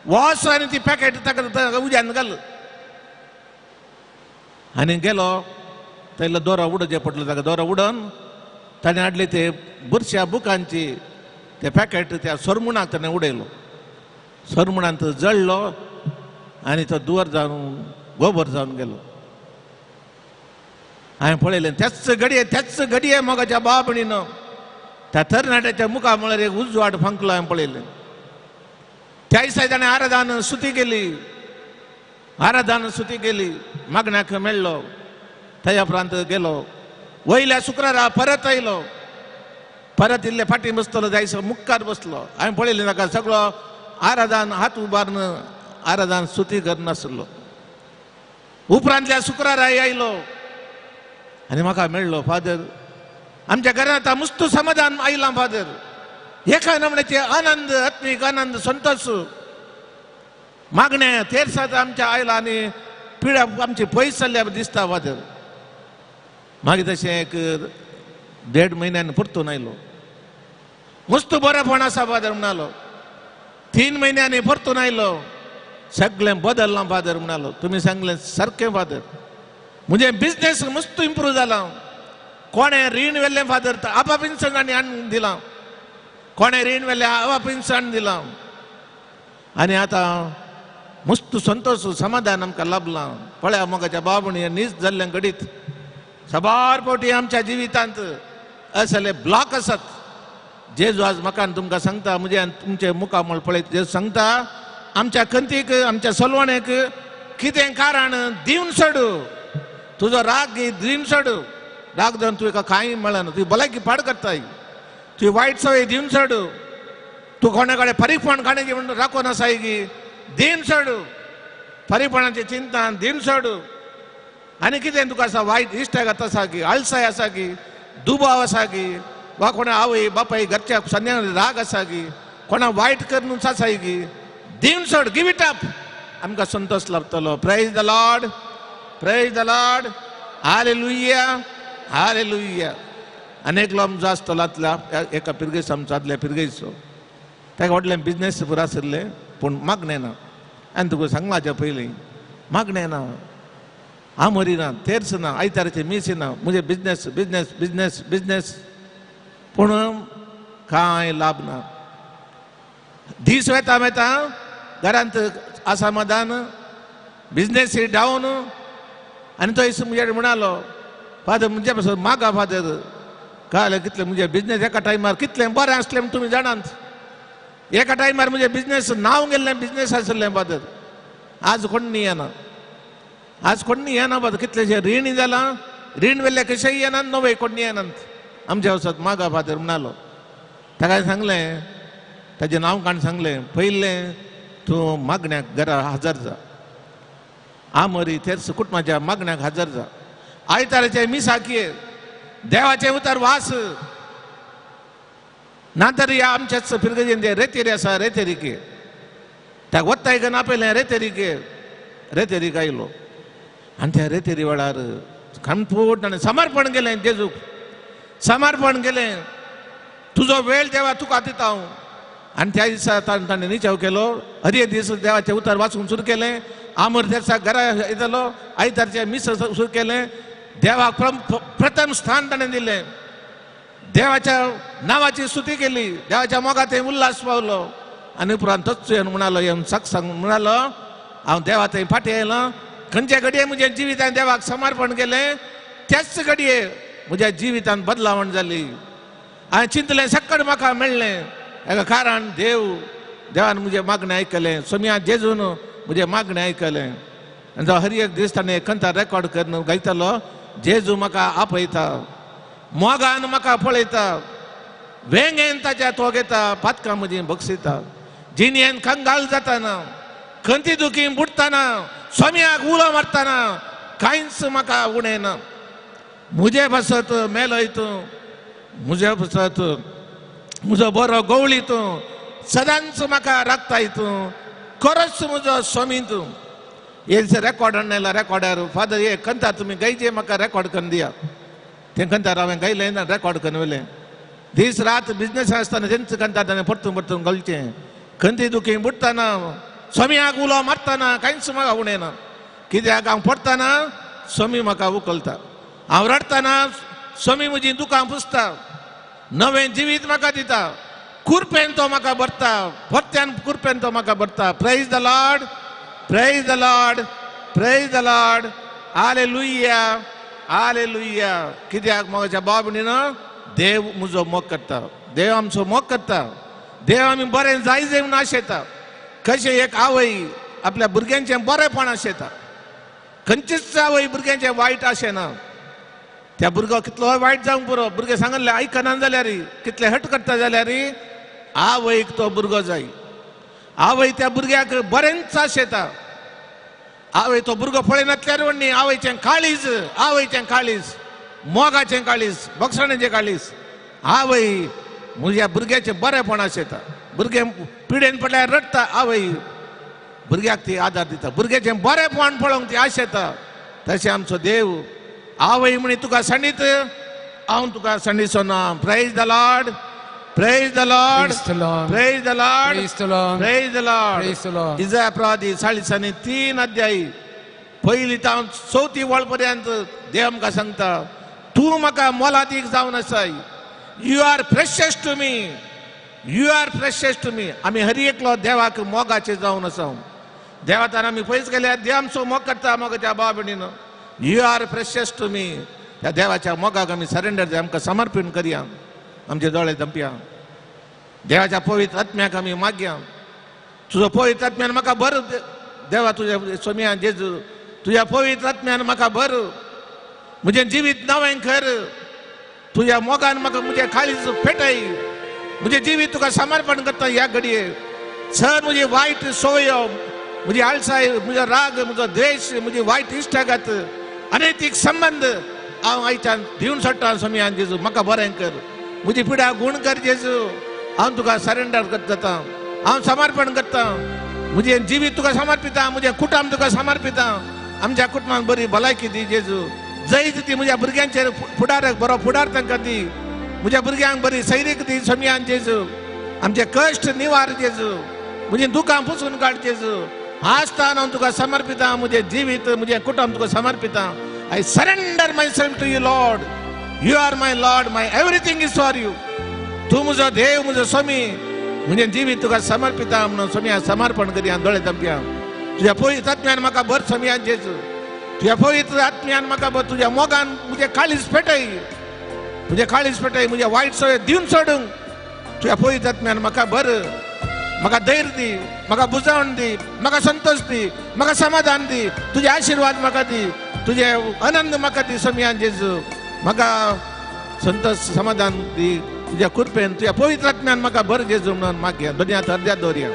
वोस आनी ती पॅकेट ताका उज्यान घाल आनी गेलो थंयलो दोरो उडोवचें पडलो ताका दोरो उडोवन ताणें हाडले ते बुरश्या बुकांची ते पॅकेट त्या सोरमुणाक ताणें उडयलो सोरमुणांत जळलो आनी तो दुवर जावन गोबर जावन गेलो हांवें पळयलें त्याच घडये मोगाच्या भाव भयणीनो त्या तरणाट्याच्या मुखा म्हळ्यार एक उजवाड फंकलो हांवें पळयलें त्या दिसा ताणें आराधन सुती गेली मागण्याक मेळ्ळो थंय उपरांत गेलो वयल्या शुक्रारा परत आयलो परत इल्ले फाटीं बसतलो त्या दिसा मुखार बसलो हांवें पळयलें ताका सगळो आराधन हात उबारून आराधन स्तुती करनासलो उपरांतल्या शुक्रारा आयलो आनी म्हाका मेळ्ळो फादर आमच्या घरांत आतां मस्त समाधान आयलां फादर एका नमण्याचे आनंद आत्मीक आनंद संतोष मागण्या तेरसात आमच्या आयला आनी पिड्या आमची पयस जाल्ल्या दिसता फादर मागीर तशें एक 1.5 म्हयन्यान परतून आयलो मस्त बरेपण आसा फादर म्हणालो 3 म्हयन्यांनी परतून आयलो सगळें बदल्लां फादर म्हणालो तुमी सांगलें सारकें फादर म्हणजे बिझनेस मस्त इम्प्रूव जाला कोणें रीण व्हेल्लें फादर आपापिन्सन हाडून दिलां कोणें रीण व्हेल्लें आपापिन्सन हाडून दिलां आनी आतां मस्त संतोष समाधान आमकां लाभलां पळया मोगाच्या भाव भयणी नीज जाल्लें घडीत सबार फावटी आमच्या जिवितांत असले ब्लॉक आसात जेजू आज म्हाका तुमकां सांगता म्हणजे तुमचे मुखामळ पळयत जेजू सांगता आमच्या कंतीक आमच्या सलवणेक कितें कारण दिवन सोडू तुजो राग दिवन सोडू राग जावन तुका कांय मेळना तुजी भलायकी पाड करताय तुजी वायट सवय दिवन सोडू तूं कोणे कडेन फरीकपण खाणेची म्हणून राखून आसाय की दिवन सोडू फरीकपणाची चिंता दिवन सोडू आनी कितें तुका आसा वायट इश्टागत आसा की आळसाय आसा की दुबाव आसा की वा कोणा आवय बापाय घरच्या सन्या राग आसा की कोणा वायट करून आसाय की दिवन सोड गिव इट अप आमकां संतोष लाभतलो praise the lord hallelujah hallelujah अनेक लोक आसतलो आतल्या एका पिरगेस आमचो आदल्या पिरगेचो ताका व्हडलें बिजनेस पुरो आशिल्लें पूण मागणें ना हांवें तुका सांगलाच्या पयलीं मागणें ना आमोरी ना तेर्स ना आयताराचे मीस ना म्हणजे बिजनेस बिजनेस बिजनेस बिजनेस पूण कांय लाभ ना दीस वेता वेता घरांत असमाधान बिजनेस डावन आनी तो मुझे म्हणालो फादर म्हणजे पासून मागा फादर कळ्ळें कितलें म्हणजे बिजनेस एका टायमार कितलें बरें आसलें म्हूण तुमी जाणात एका टायमार म्हणजे बिजनेस नांव गेल्लें बिजनेस आसलें फादर आज कोण येना आज कोण येना फादर कितलेशे रीण जालां रीण वेल्ले कशेंय येनात नवे कोण येनात आमच्या वसात मागा फादर म्हणालो ताका सांगलें ताजें नांव काण सांगलें पयलें तूं मागण्याक घरा हजर जा आमोरी तेर्स कुटुंबाच्या मागण्याक हजर जा आयताराचे मिसाकीर देवाचे उतर वास नातर ह्या आमच्याच पिरगेन रेतेरी आसा रेतेरीके ताका वत्ताय घेवन आपयलें रेतेरीक आयलो आनी त्या रेतेरी वेळार खणफूट ताणें समर्पण केलें जेजूक समर्पण केलें तुजो वेळ देवा तुका दिता हांव आनी त्या दिसा ताणें निचाव केलो हरये दीस देवाचें उतर वाचूंक सुरू केलें आमोर तेर्साक घरा येतालो आयतारचें मीस सुरू केलें देवाक प्रथम स्थान ताणें दिलें देवाच्या नांवाची स्तुती केली देवाच्या मोगात उल्हास पावलो आनी उपरांत तोच येवन म्हणालो येवन सांग म्हणालो हांव देवा थंय फाटी आयलो खंयचे घडये म्हज्या जिवितान देवाक समर्पण केलें त्याच घडये म्हज्या जिवितान बदलावण जाली हांवें चिंतलें सक्कड म्हाका मेळ्ळें हेका कारण देवान म्हजें मागणें आयकलें सोम्या जेजून म्हजें मागणें आयकलें आनी जो हर एक दीस ताणें खंयचा रेकॉर्ड करून गायतालो जेजू म्हाका आपयता मोगान म्हाका पळयता वेंगेन ताच्या तो घेता पातकां म्हजीं बक्षिता जिणयेन कंगाल जाताना खंती दुखी बुडटाना सोम्याक उलो मारतना कांयच म्हाका उणें ना म्हजे बसत मेलो हितू म्हजे बसत म्हजो बरो गवळी तूं सदांच म्हाका राखता हितू खरोच म्हजो स्वामी तूं हेच रेकॉर्ड हाडलेला रेकॉर्डार फादर हे कंता तुमी गायचे म्हाका रेकॉर्ड करून दिया तें कंतार हांवें गायलें ना रेकॉर्ड करून व्हेलें दीस रात बिजनेस आसतना तेंच कंता ताणें परतून परतून घालचें खंती दुखी बुडटाना स्वाम्याक उलो मारतना कांयच म्हाका उणें ना कित्याक हांव पडटाना स्वामी म्हाका उखलता हांव रडटाना स्वामी म्हजीं दुखां पुसता नवें जिवीत म्हाका दिता कुरपेन तो म्हाका भरता परत्यान कुरपेन तो म्हाका भरता praise the lord praise the lord praise the lord hallelujah hallelujah कित्याक म्हज्या बाबणीन देव म्हजो मोग करता देव आमचो मोग करता देव आमी बरें जाय म्हूण आशेता कशें एक आवय आपल्या भुरग्यांचें बरेंपण आशेता खंयचीच आवय भुरग्यांचें वायट आशेना त्या भुरगो कितलो वायट जावंक पुरो भुरगे सांगले आयकना जाल्यार कितले हट करता जाल्यार आवयक तो भुरगो जाय आवय त्या भुरग्याक बरेंच आशेता आवय तो भुरगो पळयनातल्यार व्हडली आवयचें काळीज मोगाचें काळीज बक्षणाचें काळीज आवय म्हज्या भुरग्याचें बरेंपण आशेता भुरगे पिडेन पडल्यार रडटा आवय भुरग्याक ती आदार दिता भुरग्याचें बरेंपण पळोवंक ती आशेता तशें आमचो देव आवय म्हणी तुका सांडीत हांव तुका सांडिचो ना praise the lord praise the lord praise the lord praise the lord Isaiah प्रवादी 43 अध्याय पयली तावन 4थी वळ पर्यंत देव आमकां सांगता तूं म्हाका मोलादीक जावन आसाय you are precious to me you are precious to me आमी हर एकलो देवाक मोगाचे जावन आसा देवातान आमी पयस गेल्यार देव आमचो मोग करता मोगाच्या भाव भयणीन you are precious to me त्या देवाच्या मोगाक आमी सरेंडर जाय आमकां समर्पण करया आमचे दोळे दंपया देवाच्या पवित्र आत्म्याक आमी मागया तुजो पवित्र आत्म्यान म्हाका भर देवा तुज्या सोम्या जेजू तुज्या पवित्र आत्म्यान म्हाका भर म्हजें जिवीत नवें कर तुज्या मोगान म्हाका म्हजें काळीज पेटय म्हजें जिवीत तुका समर्पण करता ह्या घडये सर म्हजी वायट सोयो म्हजी आळसाय म्हजो राग म्हजो द्वेश म्हजी वायट इश्टागत अनैतीक संबंध हांव आयच्यान दिवन सोडटा सोम्यान जेजू म्हाका बरें कर म्हजी पिडा गुण कर जेजू हांव तुका सरेंडर करता हांव समर्पण करता म्हजें जिवीत तुका समर्पिता म्हजें कुटुंब तुका समर्पिता आमच्या कुटुंबाक बरी भलायकी दी जेजू जैत ती म्हज्या भुरग्यांचेर फुडारक बरो फुडार तांकां दी म्हज्या भुरग्यांक बरी सैरीक दी सोम्यान जेजू आमचे कश्ट निवार जेजू म्हजीं दुखां पुसून काड जेजू आसतान हांव तुका समर्पिता म्हजें जिवीत म्हजें कुटुंब तुका समर्पिता I surrender myself to you lord you are my lord my everything is for you तूं म्हजो देव म्हजो स्वामी म्हजें जिवीत तुका समर्पिता म्हणून सोम्या समर्पण करया दोळे दंपया तुज्या पवित्र आत्म्यान म्हाका भर सोम्यान जेजू तुज्या पवित्र आत्म्यान म्हाका भर तुज्या मोगान म्हजें काळीज पेटय म्हजें काळीज पेटय म्हज्या वायट सवय दिवन सोडूंक तुज्या पवित्र आत्म्यान म्हाका भर म्हाका धैर्य दी म्हाका बुजावण दी म्हाका संतोष दी म्हाका समाधान दी तुजे आशिर्वाद म्हाका दी तुजे आनंद म्हाका दी सोम्यान जेजू म्हाका संतोष समाधान दी तुज्या कृपेन तुज्या पवित्र आत्म्यान म्हाका भर जेजू म्हणून मागया दोनयात अर्द्यात दवरया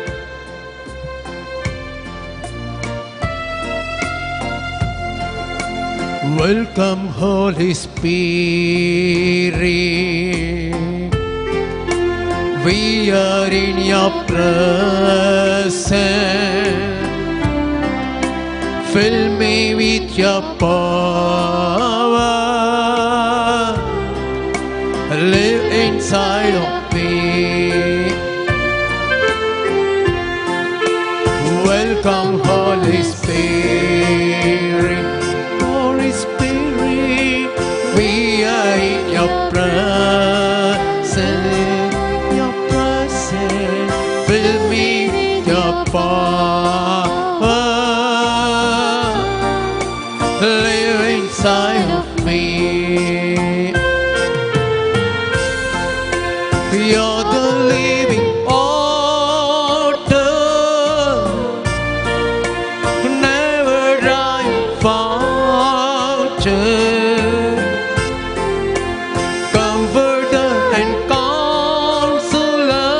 Welcome Holy Spirit, we are in your presence, fill me with your power, live inside of me. Welcome Holy Spirit, Holy Spirit, we are in your presence, fill me You're the living water, never drying fountain, comforter and counselor.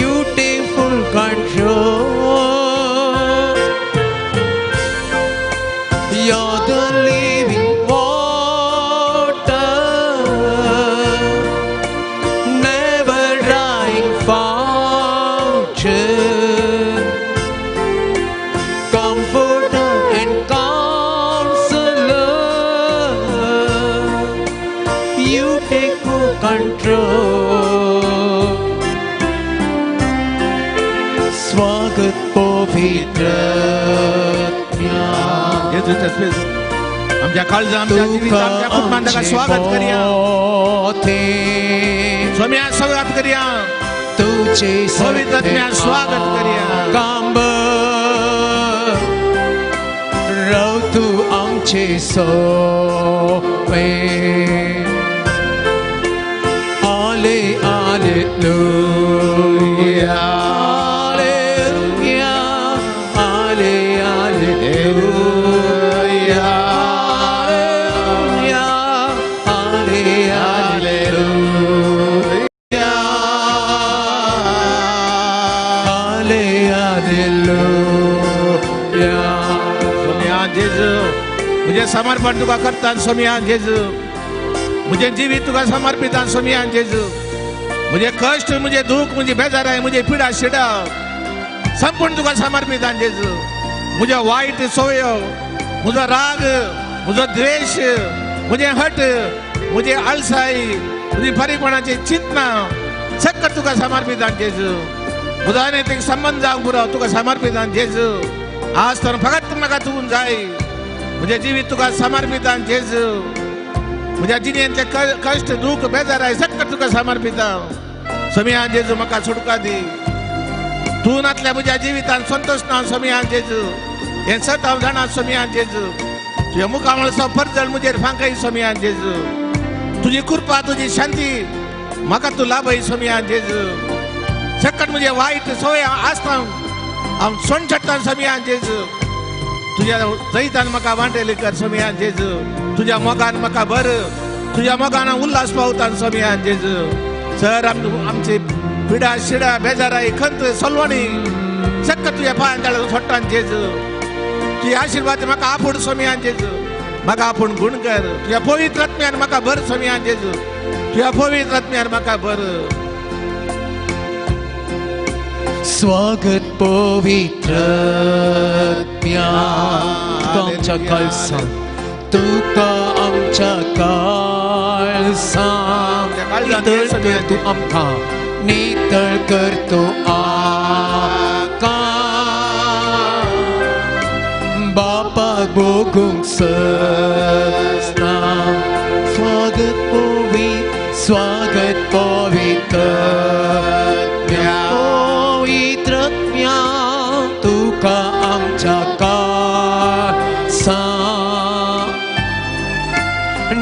You take full control. You're the living water, never drying fountain, comforter and counselor. You take full control. स्वागत पवित्र येशूच्या space आमच्या काळजात आमच्या जिवीत आमच्या कुटुंबांचा स्वागत करूया स्वामी स्वागत करूया तुझे पवित्र आत्म्या स्वागत करूया कांब रव तू आमचे सोवे आले हालेलुया मुझे समर्पण तुका करता स्वामी जेजू मुझे जीवित तुका समर्पित स्वामी जेजू मुझे कष्ट मुझे दुख मुझे बेजार आहे मुझे पीडा शिडा संपूर्ण तुका समर्पित जेजू मुझे वाईट सोय मुझा राग मुझा द्वेष मुझे हट मुझे अलसाई मुझे फरीपणाची चिंतना सगळं तुका समर्पित जेजू मुझा अनैतिक संबंध पुराव तुका समर्पित जेजू आज तर फक्त म्हाका तून जाय मुझे जीवित तुका समर्पित जेजू मुझ्या जिणेंतले कष्ट दुख बेजार आहे सगळं तुका समर्पित स्वामी जेजू म्हाका सुटका दी तू नातल्या मुझ्या जिवितान संतोष ना स्वामी जेजू हे सताव जाणा स्वामी जेजू तुझ्या मुखामळसो फरजळ मुझेर फांकय स्वामी जेजू तुझी कृपा तुझी शांती म्हाका तू लाभय स्वामी जेजू सगळं मुझे वाईट सोय आसता हांव सोण छडटा स्वामी जेजू तुझ्या जैतान म्हाका वांटेली कर स्वामी जेजू तुझ्या मोगान म्हाका भर तुझ्या मोगान उल्हास पावता स्वामी जेजू सर आमची पिडा शिडा बेजाराई खंत सलवणी सगळं तुझ्या पांयां सोडटा जेजू तुझे आशीर्वाद म्हाका आपूण स्वामी जेजू म्हाका आपूण गुण कर तुझ्या पवित्र आत्म्यान म्हाका भर स्वामी जेजू तुझ्या पवित्र आत्म्यान म्हाका भर स्वागत पवित्र आमच्या काळजात तुका आमच्या काळजात नितळ कर तू आमकां नितळ कर तू आमकां बापाक भोगूंक सस्ता स्वागत पवित्र तुका आमच्या काळजात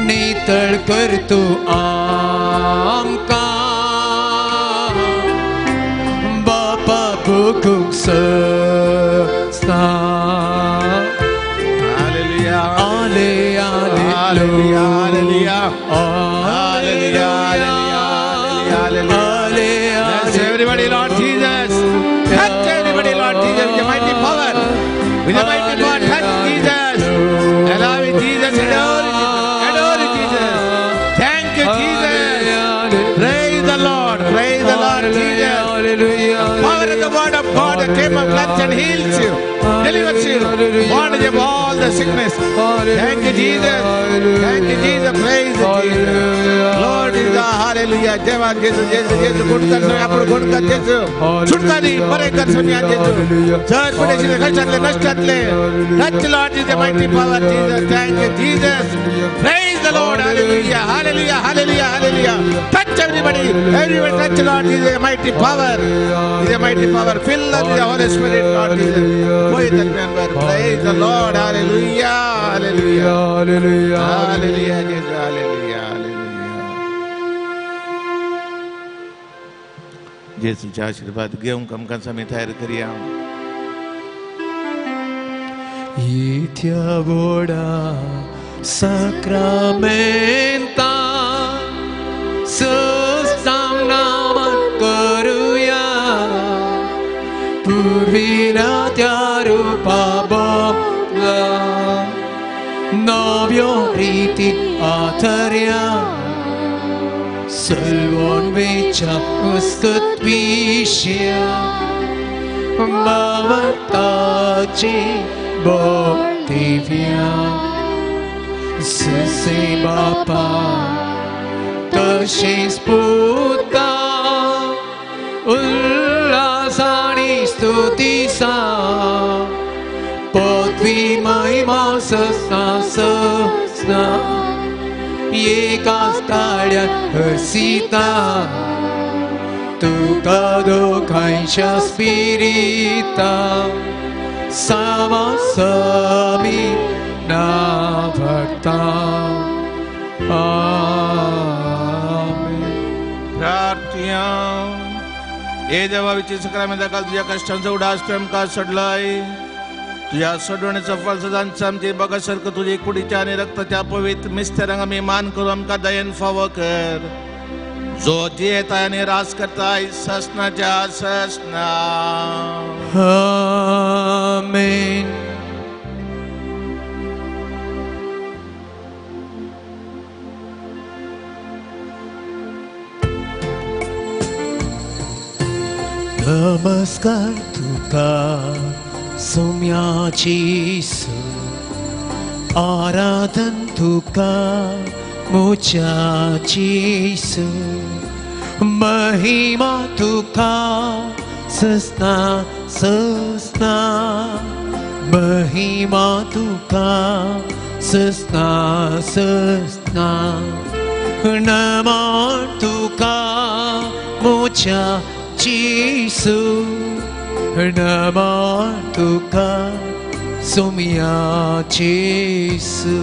नितळ कर तू आमकां बापा भोगूंक सस्ता hallelujah hallelujah hallelujah hallelujah everybody Lord Jesus touch everybody Lord Jesus with your mighty power with your mighty power touch Jesus allow it Jesus adore Jesus thank you Jesus praise the Lord Jesus power of the word of God that came of flesh and heals you delivers you warns you of all the sickness thank you Jesus praise Jesus Lord is the hallelujah जवान जेजू गुण कर आपण गुण कर जेजू छुटका दी बरे कर सोनिया जेजू sir पडेशीले कष्टातले नष्टातले touch Lord is the mighty power Jesus thank you Jesus praise the Lord hallelujah touch everybody touch Lord is the mighty power fill us with the Holy Spirit Lord Jesus praise the Lord hallelujah Jesus hallelujah जेसूचे आशीर्वाद घेवंक आमकां आमी तयार करया. Itia voda sacramenta sustam naman karuya purvina tyarupa bhakla navyo riti atarya salvon vecha ustutvishya bhavatachi Bhaktivya Sase Bapa Tashes Puta Ullasani Stutisa Potvi Mahima Sasna Sasna Yekas Talya Hasita Tukado Kaisha Spirita Sama sami na bhakta. Amen. प्रार्थना. हे देवा विची सक्रामेंता काल तुझ्या कष्टांचा उडास प्रेम का सडलाय. तुझ्या सोडवण्याचं फळ सदांचं आमचे बघासारखं तुझे कुडीच्या आणि रक्ताच्या पवित्र मिस्त्या रंग आम्ही मान करू आमका दयन फावं कर. जो जियेत आणि रास करताय ससनाच्या ससना. Amen. Namaskar tuka somyachi Jesu Aradhan tuka mochachi Jesu Mahima tuka sasna sasna Mahima tuka sasna sasna Naman tuka mocha Jesu Naman tuka somya Jesu.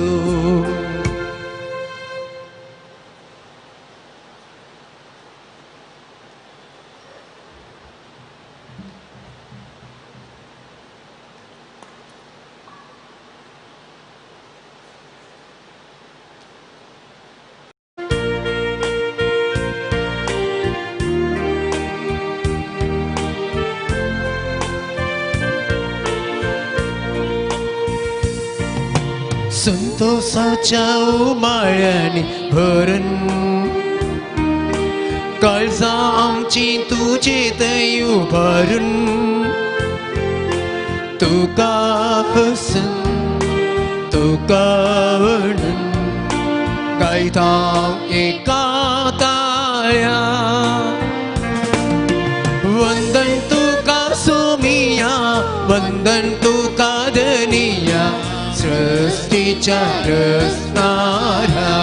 संतोषाच्या उमाळ्याने भरून काळजा आमची तुझेत उभारून तुका हसून तुका वळून गायता एका ताळ्या वंदन तुका सोमिया वंदन तुका धनिया सृष्टीच्या रचणारा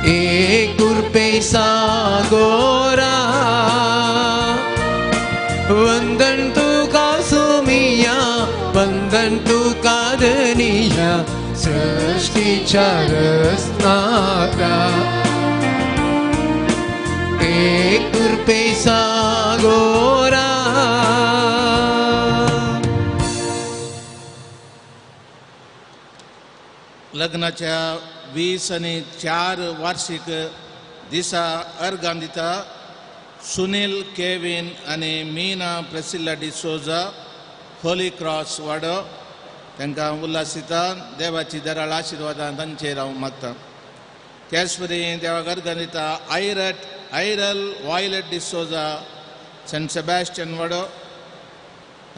एक कृपे सागोरा वंदन तुका सोमिया वंदन तुका धनिया सृष्टीच्या रचणारा एक कृपे सागोरा. लग्नाच्या 20 आणि 4 वार्षिक दिसा अर्गां दिता सुनील केविन आणि Meena Priscilla D'Souza Holy cross वाडो तांकां उल्हासिता देवाची दराळ आशिर्वादां तांचेर हांव मागता. त्याचपरी देवाक अर्गां दिता आयरल वायलेट डिसोजा सेंट सेबॅस्टियन वाडो.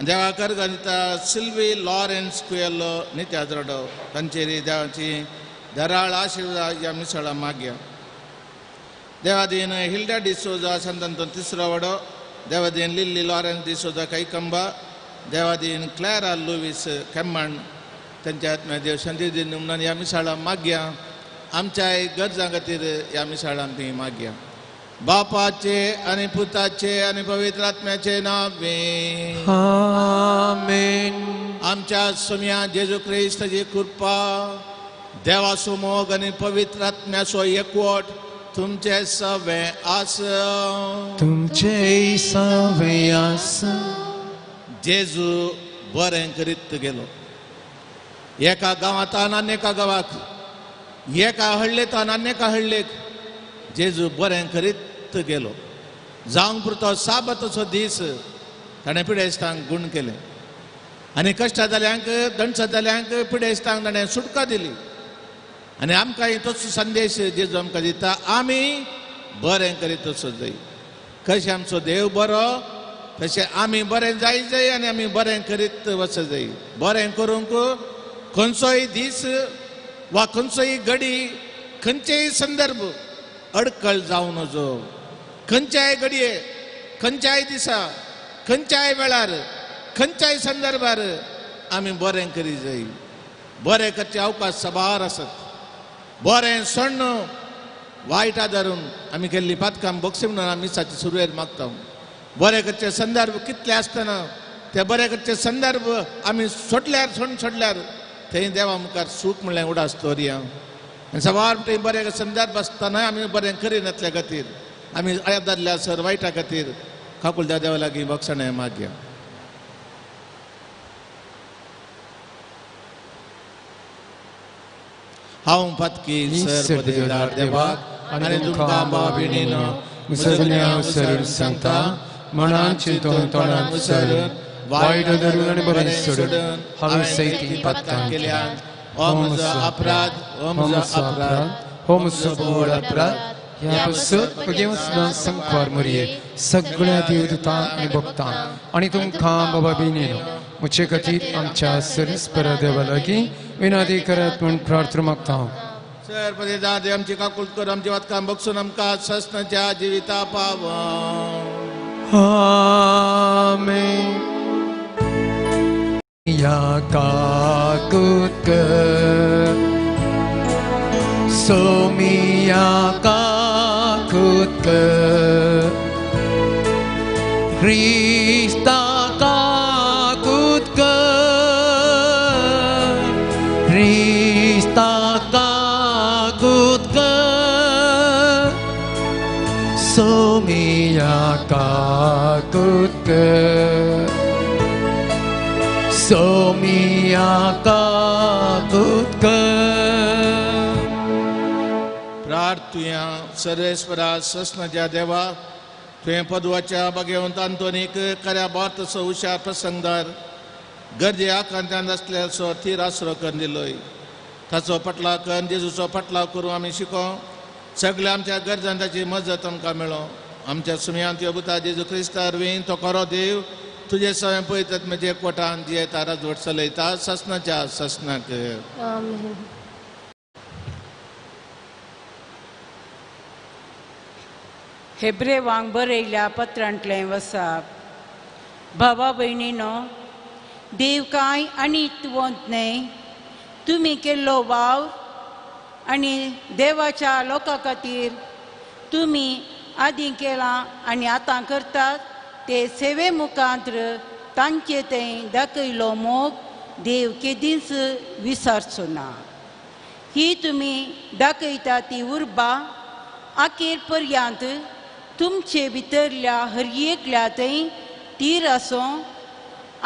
देवाक अर्गां दिता सिल्वी लॉरेन्स कुयेलो नित्याद्रोडो तांचेर देवाची दराळ आशिर्वाद ह्या मिसळा मागया. देवादीन हिल्डा डिसोजा संतांतून 3रो वाडो. देवादीन लिल्ली लॉरेन्स डिसोजा कैकंबा. देवादीन क्लॅरा लुईस केम्मण तांच्या आत्म्या देव शांती दिन म्हणून ह्या मिसळा मागया. आमच्या गरजां खातीर ह्या मिसळांत ती मागया. बापाचे आणि पुताचे आणि पवित्र आत्म्याचे नावे. आमेन. आमच्या सोम्या जेजू ख्रिस्ताची कृपा देवाचो मोग आणि पवित्र आत्म्याचो एकवट तुमचे सवे आस तुमचे सवे आस जेजू बरें करीत गेलो एका गांवांतल्यान आनी एका गांवाक एका हळ्ळेंतल्यान आनी एका हळ्ळेक जेजू बरें करीत गेलो जावंक पुरतो साबतचो दीस ताणें पिडेस्तांक गूण केलें आनी कश्ट जाल्यांक दणस जाल्यांक पिडेस्तांक ताणें सुटका दिली आनी आमकांय तोच संदेश जेजू आमकां दिता आमी बरें करीत वचूं जाय कशें आमचो देव बरो तशें आमी बरें जाय जाय आनी आमी बरें करीत वचूं जाय बरें करूंक खंयचोय दीस वा खंयचोय घडी खंयचेय संदर्भ अडखळ जावं नजो खंयच्याय घडये खंयच्याय दिसा खंयच्याय वेळार खंयच्याय संदर्भार आमी बरें करी जाय बरें करचे अवकाश सबार आसात बरें सोडून वायटा धरून आमी केल्ली पातकां बक्षी म्हणून आमी मिसाची सुरवेर मागता बरें करचे संदर्भ कितले आसतना ते बरें करचे संदर्भ आमी सोडल्यार सोडल्यार थंय देवा मुखार सूख म्हणलें उडास दवरया आनी सवार म्हणटा बरें संदर्भ आसतना आमी बरें करिनातल्या खातीर आमी आदारल्या सर वायटा खातीर खाकुलदार देवा लागीं बक्षणां मागया हांव पातकी सर पदेदार देवाक आनी तुमकां भाव भयणीनो सगळ्या उसरून सांगता मनान चिंतून तोंडान उसरून वायट धरून आनी बरें सोडून हांवें सैती पातकां केल्यान हो म्हजो अपराध हो म्हजो अपराध हो म्हजो व्हड अपराध ह्या पासत घेवन सुद्दां संख्वार मरये सगळ्या देवदूतां आनी भक्तां आनी तुमकां बाबा भयणीनो म्हजे खातीर आमच्या सरस्परा देवा लागीं विनंती करात म्हूण प्रार्थना मागता सर पदेदार देव आमची काकूल कर आमच्या वातकां बक्षून आमकां ससनाच्या जिविता पाव आमेन या काकूत कर सोमिया काकूत कर ख्रिस्ता काकूत कर ख्रिस्ता काकूत कर सोमिया काकूत कर सोमिया काकूत कर प्रार्थुया सर्वेस्वरा ससनाच्या देवा तुवें पदवाच्या भगवंत आंतोनीक खऱ्या भारतचो हुशार प्रसंगदार गरजे आकांत्यान आसल्याचो थीर आसरो करून दिलोय ताचो पटलाव कर जेजूचो पटलाव करूं आमी शिको सगळ्या आमच्या गरजांक ताची मजत आमकां मेळो आमच्या सुमयांत योबुता जेजू क्रिस्तार वेन तो खरो देव तुजे सवय पळयतात म्हणजे एकवटान जियेता राजवट चलयता ससनाच्या ससनाक आमेन. हेब्रेवांक बरयल्या पत्रांतलें वसाप भावा भयणीनो देव कांय आनी इतवंत न्हय तुमी केल्लो वाव आनी देवाच्या लोकां खातीर तुमी आदीं केलां आनी आतां करतात ते सेवे मुखांत्र तांचे थंय दाखयलो मोग देव केदींच विसरचो ना ही तुमी दाखयता ती उर्बा आखेर पर्यंत तुमचे भितरल्या हर एकल्या थंय तीर आसूं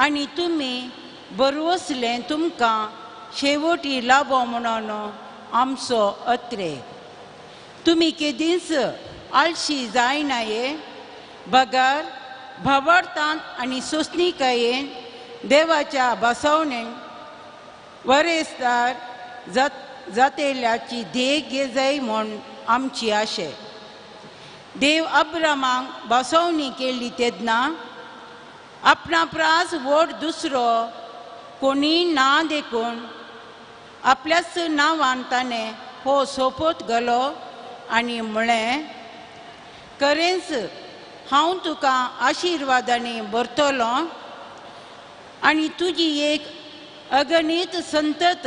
आनी तुमी बरोवसलें तुमकां शेवटी लाभो म्हणून आमचो अत्रे तुमी केदींच आळशी जायनाये बगार भावार्थांत आनी सोसणीकायेन देवाच्या बसवणेन वरेस्तार जातेल्याची देख घे जाय म्हूण आमची आशे देव अब्रामांक बसवणी केल्ली तेदना आपणा प्रास व्हड दुसरो कोणी ना देखून आपल्याच नांवान ताणें हो सोपोत घालो आनी म्हळें खरेंच हांव तुका आशिर्वादांनी भरतलो आनी तुजी एक अगणीत संतत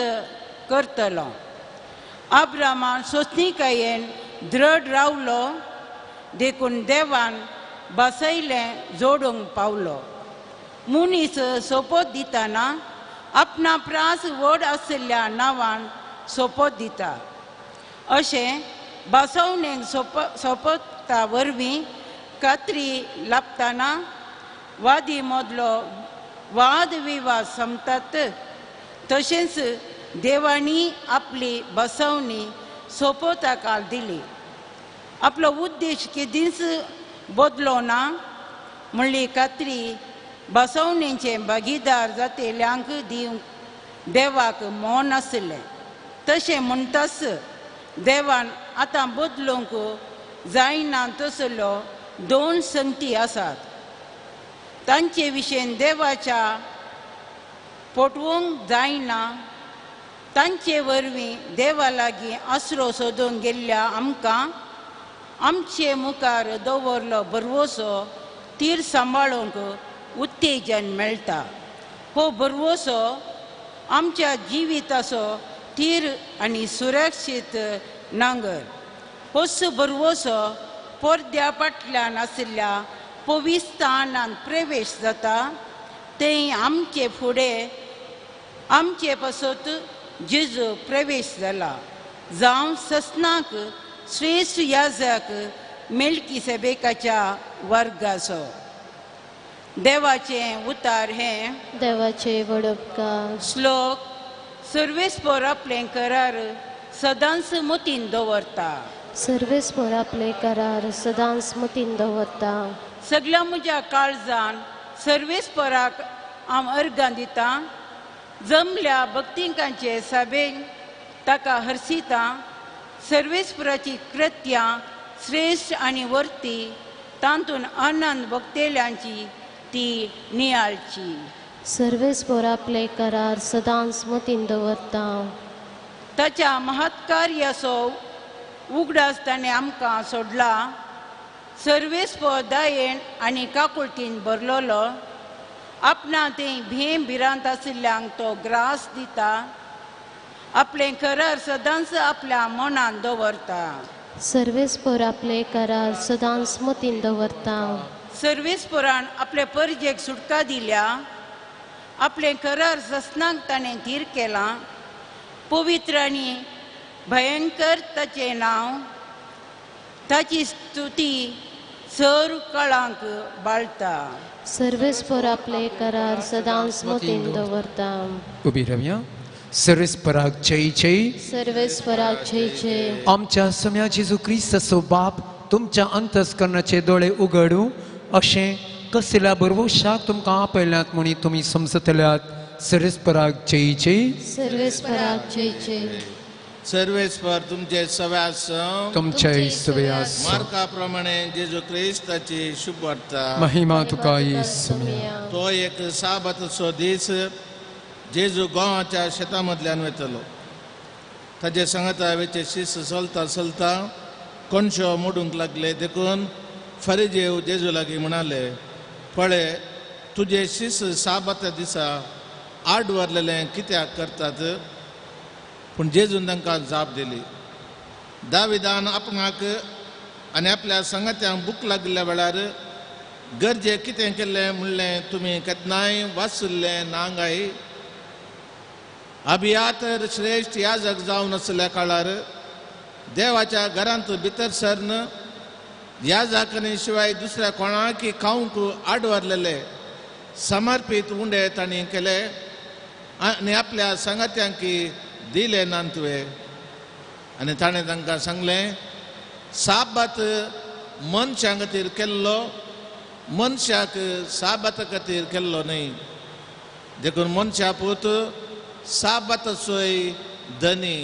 करतलो अब्रामान सोसणीकायेन दृढ रावलो देखून देवान बसयलें जोडूंक पावलो मनीस सोपोत दितना आपणा प्रास व्हड आशिल्ल्या नांवान सोपोत दिता अशें बसवणेक सोंपता वरवीं कात्री लापतना वादी मदलो वाद विवाद संपतात तशेंच देवानी आपली बसवणी सोंपोवता काल दिली. आपलो उद्देश केदींच बदलो ना म्हणली कात्री बसवणेचे भागीदार जातेल्यांक दिवंक देवाक मोन आसलें. तशें म्हणटास देवान आतां बदलूंक जायना तसल्यो 2 संगती आसात. तांचे विशयेन देवाच्या पटवूंक जायना. तांचे वरवीं देवा लागीं आसरो सोदूंक गेल्ल्या आमकां आमचे मुखार दवरलो बरवोसो तीर सांबाळूंक उत्तेजन मेळटा. हो बरवोसो आमच्या जिविताचो तीर आनी सुरक्षीत नांगर. होच बरवोसो परद्या फाटल्यान आशिल्ल्या पवित्र स्थानांत प्रवेश जाता. थंय आमचे फुडें आमचे पासत जेजू प्रवेश जाला. जावं ससनाक श्रेष्ठ याजक मेल्किसेदेकाच्या वर्गाचो. देवाचें उतार हें देवाचे वडपकार. श्लोक सर्वेस्पर आपलें करार सदांच मतीन दवरता. सर्वेस्पर आपले करार सदांच मतीन दवरता. सगळ्या म्हज्या काळजान सर्वेस्पराक हांव अर्गां दितां. जमल्या भक्तिकांचे सभेन ताका हरसिता. सर्वेस्पराची कृत्यां श्रेष्ठ आनी वर्ती तातूंत आनंद भक्तेल्यांची ती नियाळची. सर्वेस्पर आपले करार सदांच मतीन दवरता. ताच्या महत्कार्याचो उगडास ताणें आमकां सोडला. सर्वेस्पर दयेन आनी काकुळटीन भरलोलो. आपणा थंय भें भिरांत आशिल्ल्यांक तो ग्रास दिता. आपलें करार सदांच आपल्या मनान दवरता. सर्वेस्पर आपले करार सदांच मतीन दवरता. सर्वेस्परान आपले परजेक सुटका दिल्या. आपलें करार ससनाक ताणें धीर केलां. पवित्र आनी भयंकर ताचें नांव. ताची स्तुती सर काळांक बाळटा. सर्वेस्पर आपले करार सदांच मतीन दवरता. उबी रावया. सर्वेस्पराक जय जय. सर्वेस्पराक जय जय. आमच्या सम्या जेजू क्रिस्ताचो बाप तुमच्या अंतस्करणाचे दोळे उगडू अशें कसल्या बरवशाक तुमकां आपयल्यात म्हणी तुमी समजतल्यात. सर्वेस्पराक जय जय. सर्वेस्पराक जय जय. सर्वेस्पर तुमचे सव्यास तुमचे सव्यास मार्का प्रमाणे जेजू क्रिस्ताची शुभ वार्ता. महिमा तुका येसुम्या. तो एक साबतचो दीस जेजू गोवाच्या शेतां मदल्यान वयतलो. ताचे सांगता वेचे शिस चलता चलता कोणशो मोडूंक लागले. देखून फरिजेव जेजू लागीं म्हणाले, पळय तुजे शिस साबत दिसा आड वरलेलें कित्याक करतात. पूण जेजून तांकां जाप दिली. दाविदान आपणाक आनी आपल्या संगत्यांक भूक लागिल्ल्या वेळार गरजे कितें केल्लें म्हणलें तुमी केन्नाय वाचुल्लें ना काय. अभियातर श्रेष्ठ याजक जावन आसल्या काळार देवाच्या घरांत भितर सरन याजकानी शिवाय दुसऱ्या कोणाकी खावंक आड व्हरलेले समर्पीत उंडे तांणी केले आनी आपल्या संगत्यांक दिले नांतवे. आनी ताणें तांकां सांगलें, साबत मनशां खातीर केल्लो, मनशाक साबत खातीर केल्लो न्हय. देखून मनशा पूत साबतचोय धनी.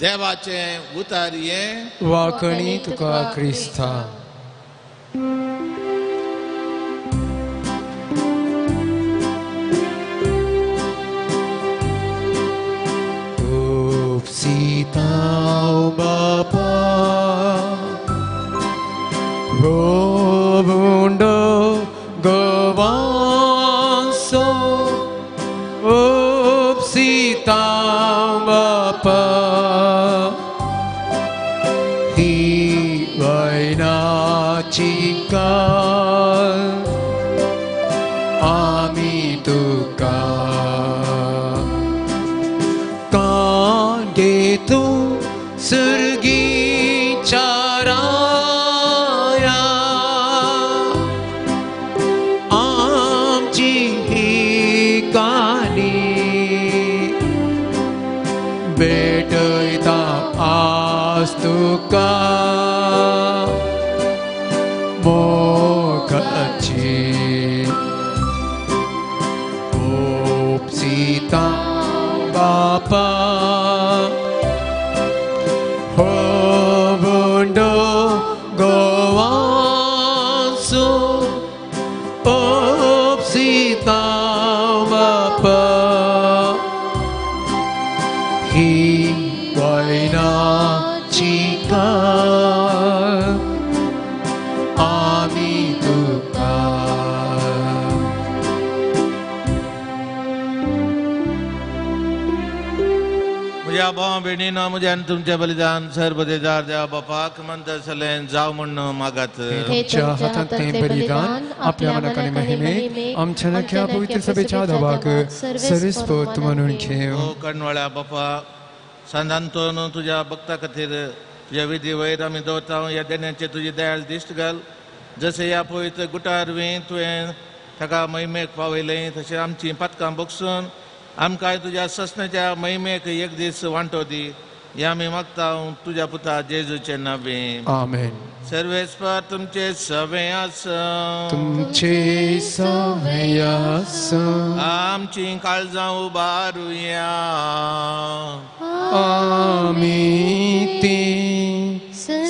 देवाचें उतार हें वाकणी तुका Crysta. Sitaw Bapa Robundo Govanso Sitaw Bapa Hiway na chikal Ami tuka भेटयता आज तुका मोगाची उपसिता बापा हो बुंडो गोवासो उपसिता बापा ही वायनाची काळ आमी तुका म्हज्या भावा भयणीनो म्हज्यान तुमचें बलिदान सर्व देजार देवा बापाक मंतसलें जाव म्हण मागात तुमच्या हातांतलें बलिदान आपल्या मनाकानी महिमे आमच्या नख्या पवित्र सभेच्या धवाक सर्वस्फूर्त म्हणून घेव ओ कणवाळ्या बापा सांदांतोन तुज्या भक्ता खातीर तुज्या विधी वयर आमी दवरता ह्या देण्याचे तुजी दयाळ दिश्ट घाल जशें ह्या पवित्र गुटार वी तुवें ताका महिमेक पावयलें तशें आमचीं पातकां बगसून आमकांय तुज्या ससण्याच्या महिमेक एक दीस वांटो दी हें आमी मागता तुज्या पुता जेजूचे नांवे आमेन सर्वेस्पर तुमचे सवे आसा तुमचे सवय आसा आमची काळजां उबारुया आमी ती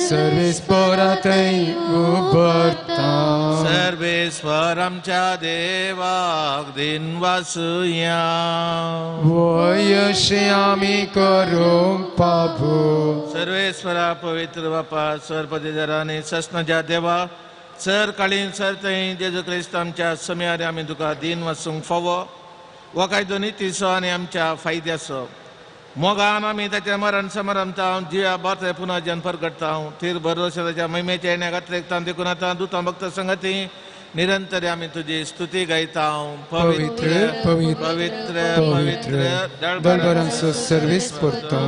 सर्वेस्परांतय उबरता सर्वेस्वर आमच्या देवाक दिन वासुया वयशे आमी करूंक पाबू सर्वेस्वरा पवित्र बापा सर्पदेजरांनी सस्नाच्या देवा सर काळीन सर थंय जेजू क्रिस्त आमच्या समेयार आमी तुका दिन वाचूंक फावो हो कायदो नितीचो आनी आमच्या फायद्याचो मोगान आमी ताच्या मरण समरमता जिया बार पुन्हा जन परगडता थीर भरोसे ताच्या महिमेच्या येण्या घातलेकता देखून आतां दुतां भक्त संगती निरंतर आमी तुजी स्तुती गायता पवित्र पवित्र पवित्र पवित्र दरबारांचो सर्वेस्पर्तो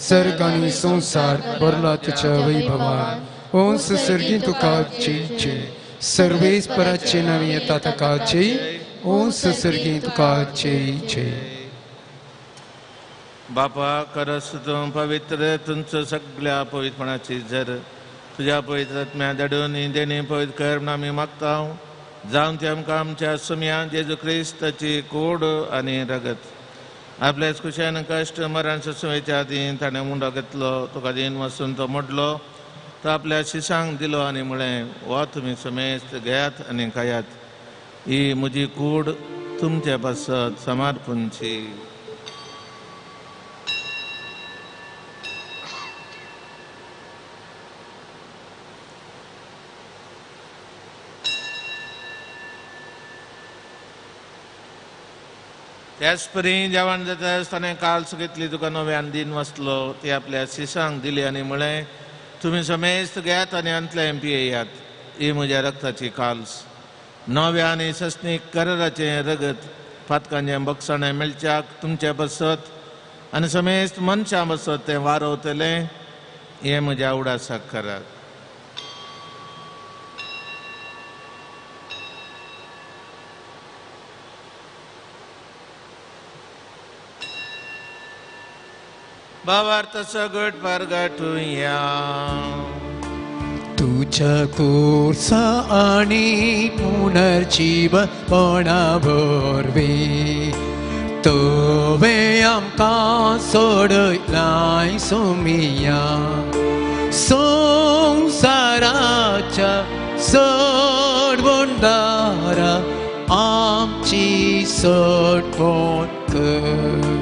सर्ग आनी संसार भरला तुज्या वैभवान ओंस सर्गी तुका जयचे सर्वेस्पराचे नांव येता ताका जय ओंस सर्गी तुका जयचे बापा करस तूं पवित्र तुमचो सगळ्या पवित्रपणाची झर तुज्या पवित्रात्म्या धाडून देणी पवित्र कर म्हूण आमी मागता जावन ती आमकां आमच्या सुम्या जेजू क्रिस्ताची कूड आनी रगत आपल्याच खुशान कश्ट मरण सुवेच्या दिन ताणें मुंडो घेतलो तुका दिन वचून तो मोडलो तो आपल्या शिसांक दिलो आनी म्हळें हो तुमी समेस्त घेयात आनी खायात ही म्हजी कूड तुमचे पासत समर्पणची त्याच परी जेवण जाता आसतना काल्स घेतली तुका नव्यान दिन वचलो ती आपल्या शिसांक दिली आनी म्हळें तुमी समेस्त घेयात आनी अंतल्यान पियेयात ही म्हज्या रक्ताची काल्स नव्या आनी सस्नीक कराराचें रगत पातकांचें बक्षणें मेळच्याक तुमचे बसत आनी समेस्त मनशां बसत तें वारवतलें हें म्हज्या उडासाक करात भावार्थ सगट परगटुया तुझ्या कोर्सा आणि पुनर्जीवपणा भरवे तोवे आमकां सोडलाय सोमिया संसाराच्या सोडवणदारा आमची सोडवण कर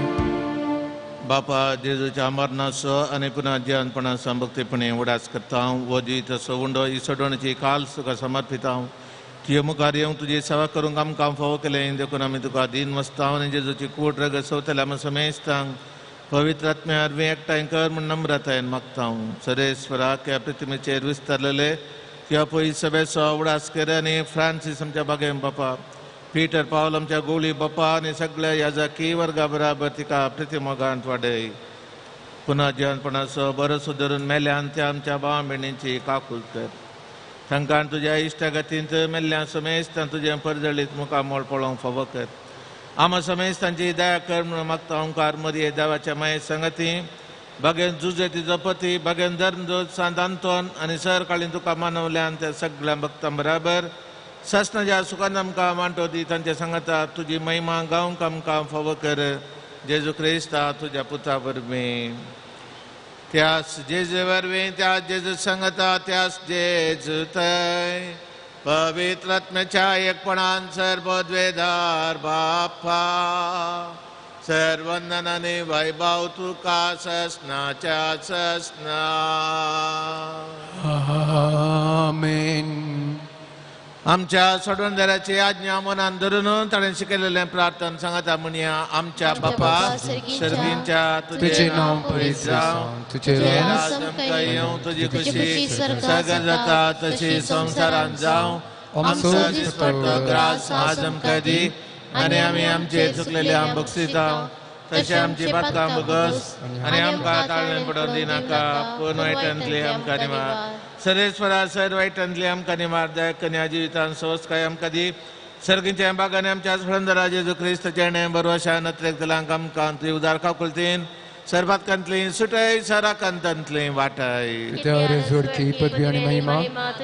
बापा जेजूच्या मरणाचो आनी पुन्हा जिवनपणाचो भक्तीपणी उडास करता वो जितसो उंडो ही सोडवणेची काल्स तुका समर्पिता तुजे मुखार येवन तुजी सेवा करूंक आमकां फावो केलें देखून आमी तुका दिन वचता आनी जेजूची कूड रगत सवतले आमी समेस्तांक पवित्र आत्म्यार वी एकठांय कर म्हूण नम्रतायेन मागता सरेस्वराक ह्या पृथ्वीचेर विस्तारलेले ह्या पयस सभेचो उडास कर आनी फ्रांसीस आमच्या बागेन बापा पीटर पावल आमच्या गोळी बापा आनी सगळ्या याजकी वर्गा बराबर तिका प्रतिमोगांत वाडय पुन्हा जिवनपणाचो बरो सुदारून मेल्यान त्या आमच्या भावा भयणींची काकूल कर तांकां तुज्या इश्टागतींत मेल्ल्या समेस्तान तुजें परजळीत मुखामोळ पळोवंक फावो कर आम समेत तांची दया कर म्हणून मागता ओंकार मरिये देवाच्या माये संगती भगेन जुजे तिजो पती भगेन धर्मदूत सांत आंतोन आनी सर काळी तुका मानवल्यान त्या सगळ्या भक्तां बराबर ससनाच्या सुखान आमकां वांटो दी तांच्या सांगता तुजी महिमा गावंक आमकां फावो कर जेजू क्रिस्ता तुज्या पुता वरवीं त्यास जेजू वरवीं त्या जेजू सांगता त्यास जेजू थंय पवित्र आत्म्याच्या एकपणान सर्वोद्वेदार बाप्पा सर्वंदनाने वैभव तुका ससनाच्या ससना आमेन. आमच्या सोडवणदाराची आज्ञा मनान धरून ताणें शिकयलेलें प्रार्थना सांगता म्हणया आमच्या बापा सर्गींच्या तुझे नाव पवित्र जावं, तुझे राज आमकां येवं, तुजी खुशी सगळ्या जाता तशी संवसारांत जावं. आमचो दिसपट्टो ग्रास आज आमकां दी आनी आमी आमचे चुकलेले बक्षिता तशें आमची पातकां बगस आनी आमकां ताळमें पडोवन दिनाका पूण वायटांतली आमकां निवार. सरेस्वरा सर वायटांतली आमकां निवार दया कन्या जिवितान संस्कार आमकां दी सर्गींच्या बागांनी आमच्या सुळंदरा जेजू क्रिस्ताचें नेम बरोवशा नत्रेक दलांक आमकां तुवें उदार काकुलतीन सर्वातकांतली सुटय सराकांतांतली वाटाय. पित्यारे जोडकी पदवी आणि महिमा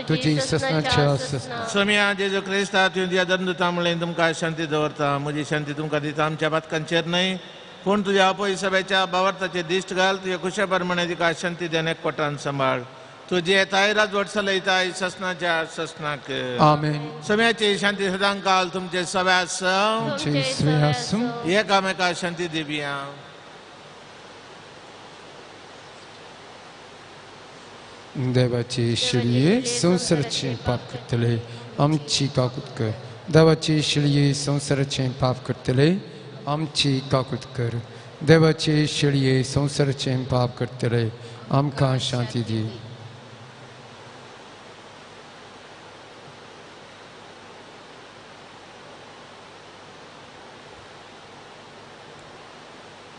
तुझी ससनाच्या ससना. सोम्या जेजू क्रिस्ता तुवें दिया धर्मदुतां म्हणलें तुमकां शांती दवरता म्हजी शांती तुमकां दिता आमच्या पातकांचेर न्हय पूण तुज्या अपय सभेच्या बावर्ताचेर दिश्ट घाल तुज्या खुशा प्रमाणे तिका शांती देन एकवटान सांबाळ. तुजी येताय राजवट चलयताय ससनाच्या ससनाक. आमेन. सोम्याची शांती सदांच काल तुमचे सव्यास तुझे स्नेहासून एकामेका शांती दिवया. देवाची शिळये संसाराचे पाप करतले आमची काकूत कर. देवाची शिळये संसाराचे पाप करतले आमची काकूत कर. देवाचे शिळये संसाराचे पाप करतले आमकां शांती दी.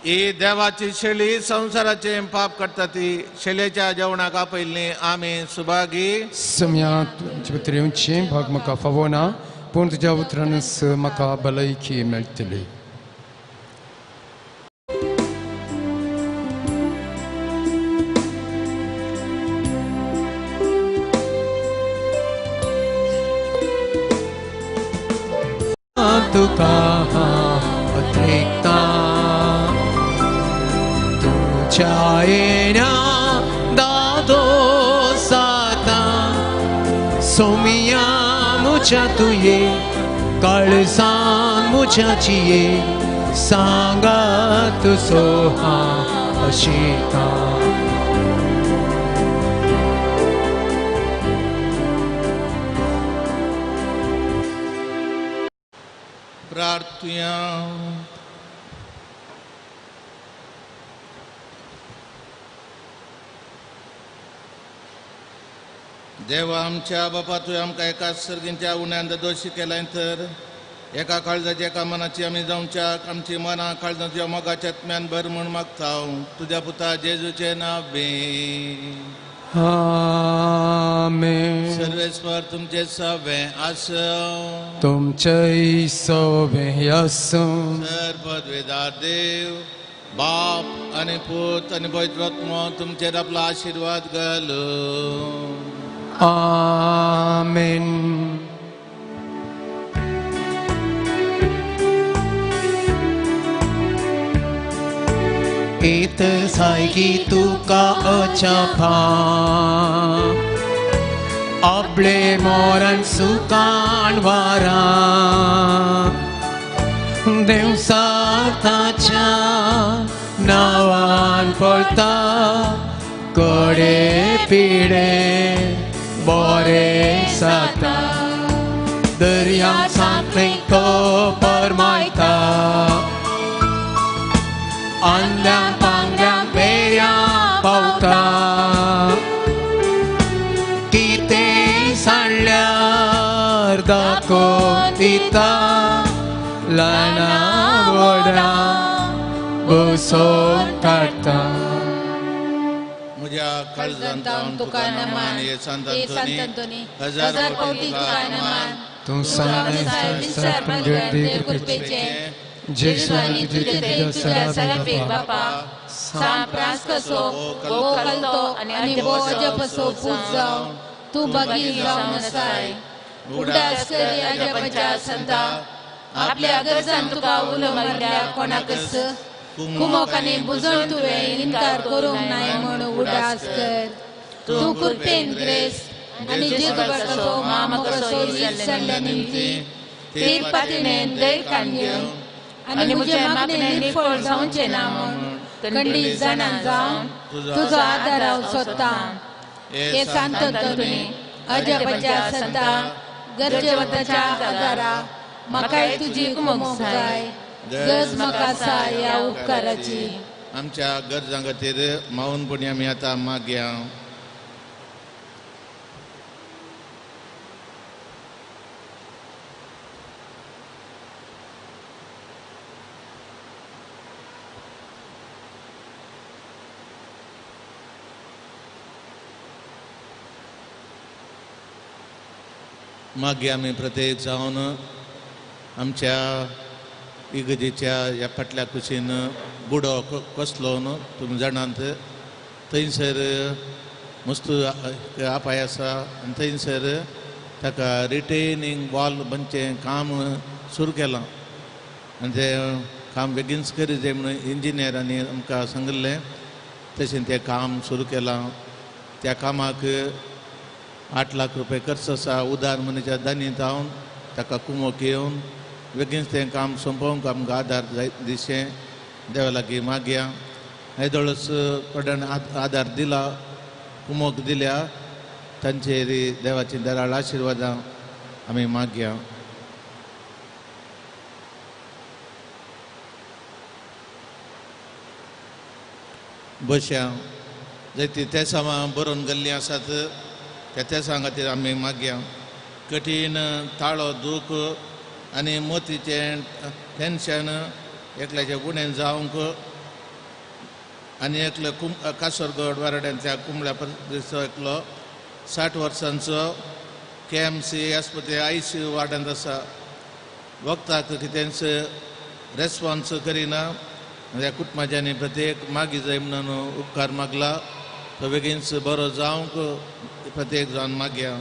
ही देवाची शेळी संसाराचे पाप करता ती शेळयेच्या जेवणाक आपयल्ली आमी सुभागी. सम्या तुमचे उतरेवचे भाग म्हाका फावो ना पूण तुज्या उतरानच म्हाका भलायकी मेळटली. तुका अतिरिक्ता तुझ्या येण्या दादो साता सोमिया मुझ्या तुये काळसान मुझ्याची ये सांगात सोहा अशिता. प्रार्थुया. देवा आमच्या बापा तुवें आमकां एका सर्गींच्या उण्यान दोशी केलाय तर एका काळजाची एका मनाची आमी जावच्याक आमची मनां काळजां तुज्या मोगाच्या आत्म्यान भर म्हूण मागता तुज्या पुता जेजूचे नांवें. आमेन. सर्वेस्वर तुमचे सवे आसूं तुमचे सवे आसूं सर्वोद्वेदार देव बाप आनी पूत आनी पवित्र आत्मा तुमचेर आपलो आशीर्वाद घालूं. आमेन. इत सायकी तुका अचपा आपले मोरण सुकान वारा देवसाताच्या नावान पळता कडे पिडे बरे जाता. दर्या सांतले तो परमायता अंधांक पांगड्यांक बेऱ्यां पावता. कितें सांडल्यार दाखोवन दिता ल्हाना व्हडां बसोवन काडटा. म्हज्या काळजांत हांव तुका नमान हे संतांतोनी हजार कोटी तुका नमान. तूं सांगलें कृपेचे जेजू आनी तुझे ते तुझ्या सगळ्या बापा सांप्रास कसो बोकलतो आणि बोजपसो पूज जाऊ तू बगी जाऊन नसाय उगडास करी अजबच्या संता आपल्या गरजां तुका उलमल्या कोणाकस कुमोकाने बुजण तुवे इन्कार करूंक नाय म्हण उडास कर तू कृपेन ग्रेस आणि जिगबसो मामकसो इल्संड निमती तीर्पातीने दैर कांड्य आणि मुझे मागणे निर्फळ जाऊचे ना म्हण कंडी जाणां जाऊन तुझो आदार हांव सोदता हे सांत तरुणी अजबच्या संता गरजेवताच्या आदारा म्हाकाय तुजी कुमोक जाय गरज म्हाका आसा ह्या उपकाराची आमच्या गरजां खातीर मावनपणी आमी आतां मागया. मागया आमी प्रत्येक जावन आमच्या इगजेच्या ह्या फाटल्या कुशीन बुडो कसलो तुमी जाणात थंयसर मस्त आपाय आसा आनी थंयसर ताका रिटेनिंग वॉल बांदचें काम सुरू केलां आनी तें काम बेगीनच करी जाय म्हणून इंजिनियरांनी आमकां सांगिल्लें तशें तें काम सुरू केलां. त्या कामाक 8 लाख रुपये खर्च आसा. उदार मनशाच्या दानींत हांव ताका कुमोक येवन बेगीन तें काम संपोवंक आमकां आदार दिशें देवा लागीं मागया. येदोळच थोड्यान आदार दिला कुमोक दिल्या तांचेर देवाची देराळ आशिर्वादां आमी मागया. बशा जायतीं तेसां बरोवन गेल्लीं आसात त्या तेसां खातीर आमी मागया. कठीण ताळो दूख आनी मोतीचें टेन्शन एकल्याच्या गुणेन जावंक आनी एकलो कासरगोड वारड्यांतल्या कुंबळ्या परिसो एकलो 60 वर्सांचो KMC आस्पत्रे ICU वार्डांत आसा. वखदाक कितेंच रेस्पॉन्स करिना. ह्या कुटुंबाच्यांनी प्रत्येक मागी जाय म्हणून उपकार मागला. तो बेगीनच बरो जावंक प्रत्येक जावन मागया.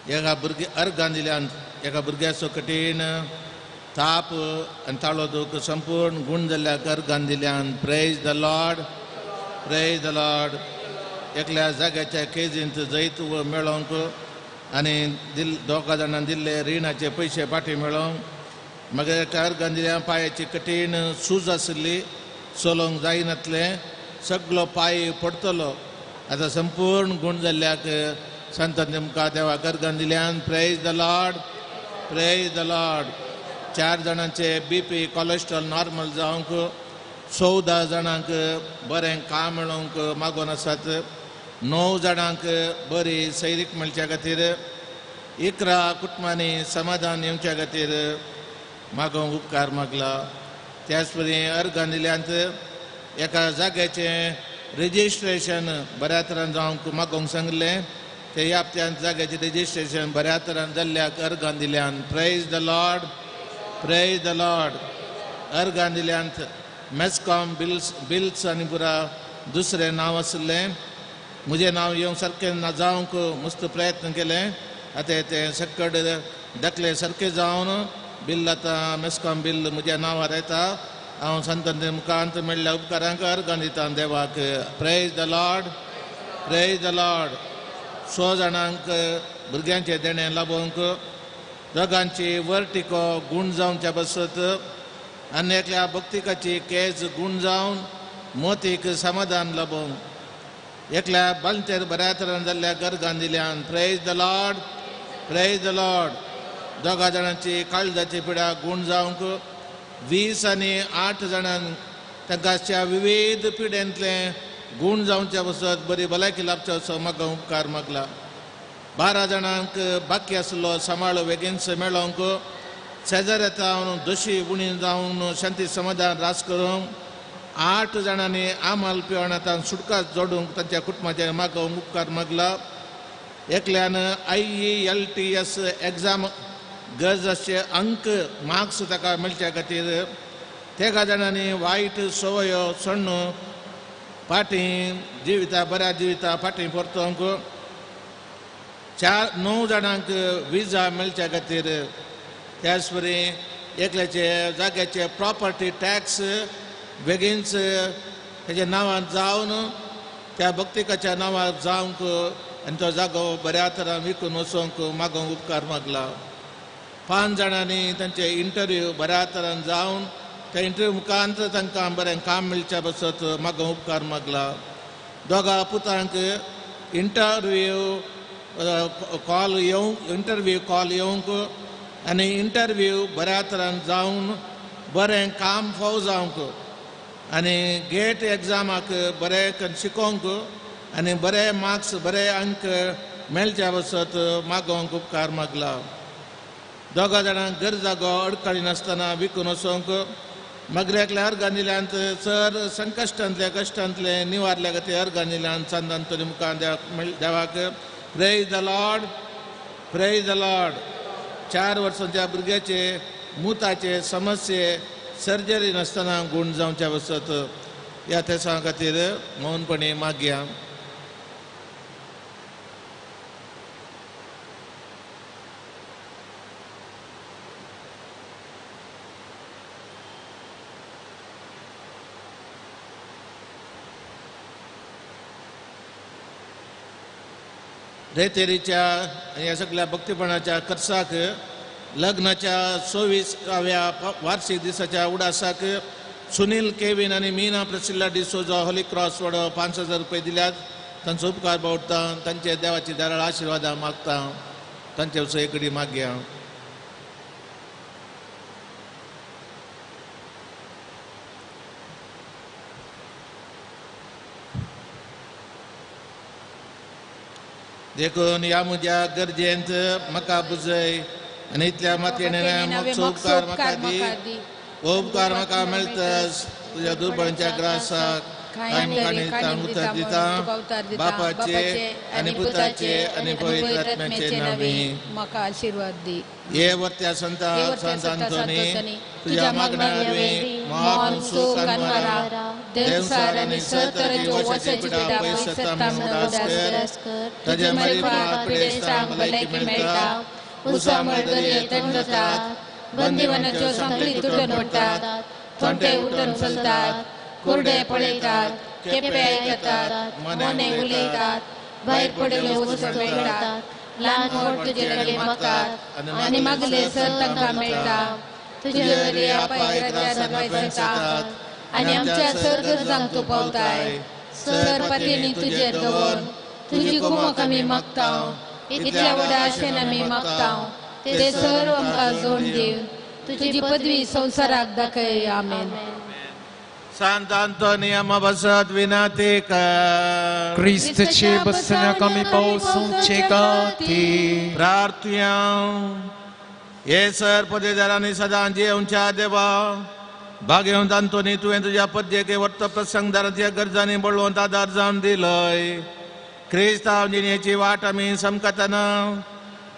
एका अर्गां दिल्यान एका भुरग्याचो कठीण ताप आनी ताळो दूख संपूर्ण गुण जाल्ल्या अर्गां दिल्यान praise the lord, praise the Lord. एकल्या जाग्याच्या केजींत जैत मेळोवंक आनी दोगा जाणांक दिल्ले रिणाचे पयशे फाटीं मेळोवंक. मागीर एका अर्गां दिल्या पांयाची कठीण सूज आशिल्ली, चलोवंक जायनातलें, सगळो पांय पडटलो. आतां संपूर्ण गुण जाल्ल्याक संतांनी तुमकां देवाक अर्गां दिल्यान praise the lord, praise the Lord. 4 जाणांचे BP cholesterol normal जावंक, 14 जाणांक बरें काम मेळोवंक मागोन आसात. 9 जाणांक बरी सैरीक मेळच्या खातीर, 11 कुटुंबांनी समाधान येवच्या खातीर मागोवंक उपकार मागला. त्याच परी अर्गां दिल्यांत एका जाग्याचें रेजिस्ट्रेशन बऱ्या तरान जावंक मागोवंक सांगलें. ते ह्या हप्त्यांत जाग्याचें रेजिस्ट्रेशन बऱ्या तरान जाल्ल्याक अर्गां दिल्यान praise the lord, praise the lord. अर्गां दिल्यांत मेस्कॉम बिल्स आनी पुरा दुसरें नांव आशिल्लें. म्हजें नांव येवंक सारकें जावंक मस्त प्रयत्न केले. आतां तें सकट दाखले सारकें जावन बिल आतां मेस्कॉम बिल म्हज्या नांवार येता. हांव संतांनी मुखांत मेळ्ळ्या उपकारांक अर्गां दिता देवाक. Praise the lord, praise the Lord. 6 जाणांक भुरग्यांचे देणें लाबोवंक, दोगांची वर्टिको गुण जावंच्या बसत आनी एकल्या भक्तिकाची केज गुण जावन मोतीक समाधान लाबोवंक. एकल्या बालतेर बऱ्या तरान जाल्ल्या अर्गां दिल्यान praise the lord, praise the Lord. 2 जाणांची काळजाची पिडा गुण जावंक, 20 आनी 8 जाणांक तांकां विविध पिड्यांतले गुण जावच्या बसत बरी भलायकी लाभच्या असो म्हाका उपकार मागला. 12 जाणांक बाकी आसलो सांबाळ बेगीनच मेळोवंक, शेजार येता म्हणून दोशी उणी जावन शांती समाधान रास करूंक, 8 जाणांनी आमाल पिवणांत सुटकास जोडूंक तांच्या कुटुंबाचे मागोवंक उपकार मागला. एकल्यान IELTS एग्जाम गरज असे अंक मार्क्स ताका मेळच्या खातीर तेगा जाणांनी वायट सवयो सोडून फाटीं जिविता बऱ्या जिविता फाटीं परतोवंक 9 जाणांक विजा मेळच्या खातीर त्याच परी एकल्याचे जाग्याचे प्रॉपर्टी टॅक्स बेगीनच तेज्या नांवान जावन त्या भक्तिकाच्या नांवार जावंक आनी तो जागो बऱ्या तरान विकून वचोवंक मागोवंक उपकार मागला. 5 जाणांनी तांचे इंटरव्यू बऱ्या तरान जावन त्या इंटरव्यू मुखांतर तांकां बरें काम मेळच्या बसत मागोवंक उपकार मागला. 2 पुतांक इंटरव्यू कॉल येवंक आनी इंटरव्यू बऱ्या तरान जावन बरें काम फाव जावंक आनी गेट एग्जामाक बरें शिकोवंक आनी बरे मार्क्स बरे अंक मेळच्या बसत मागोवंक उपकार मागला. 2 जाणांक घर जागो अडखळी नासतना विकून वचोवंक मगऱ्याकल्या अर्गां दिल्यांत सर संकश्टांतले कश्टांतले निवारल्या खातीर अर्गां दिल्यांत चांदान तरी मुखार देवाक praise the lord, praise the Lord. 4 वर्सांच्या भुरग्याचे मुताचे समस्ये सर्जरी नासतना गूण जावच्या बसत ह्या तेसा खातीर मौनपणी मागया. रेतेरीच्या ह्या सगळ्या भक्तीपणाच्या खर्चाक लग्नाच्या 26व्या वार्षिक दिसाच्या उडासाक सुनील केविन आनी मीना प्रसिल्ला डिसोजा हॉली क्रॉस वडो 5,000 रुपये दिल्यात. तांचो उपकार बावडटा. तांचे देवाची दाराळ आशिर्वादा मागता. तांचे वचो एकडी मागया. देखून ह्या म्हज्या गरजेंत म्हाका बुजय आनी इतल्या मातयेन मागचो उपकार म्हाका दी. हो उपकार म्हाका मेळटस तुज्या दुर्बळांच्या ग्रासाक कांय मुखार उतर दिता बापाचे आनी पुताचे आनी पवित्र आत्म्याचे नांवे म्हाका आशिर्वाद दी. हे वर्त्या संत आंतोनी तुज्या मागण्या महान सुख अनवरा देवसार आनी सतराची वशाची पिडा पयसता मुडास कर. ताज्या मारी पिडेस्तांक भलायकी मेळटा. उसा मळदरी थंड जातात. बंदिवानाच्यो सांखळी तुटून पडटात. थोंटे उठून चलतात. कुरडे पळयतात. केपे आयकतात. मने उलयतात. भायर पडिल्ल्यो वस्तू मेळटात. ल्हान व्हड तुजे लागीं मागतात आनी मागले सर तांकां मेळटा. तुजे वरी आपाय राज्यात वयतात आनी आमच्या सर गरजांक तूं पावताय. सर पातयेनी तुजेर दवर. तुजी कुमक आमी मागता. इतल्या व्हडा आशेन आमी मागता. ते सर आमकां जोड दीव. तुजी पदवी संवसाराक दाखय. आमेन. सांत आंतोनिया बसत विनंती कर. Cristoce băsânea ca mi pausum cegati. प्रार्थुया. हे सर पदेदारांनी सदां जेवच्या देवा भाग्यवंत आंतोनी तुवें तुज्या पद्येके वर्त प्रसंगदाराच्या गरजांनी बळवंत आदार जावन दिलय. क्रिस्तांव जिणेची वाट आमी समकतना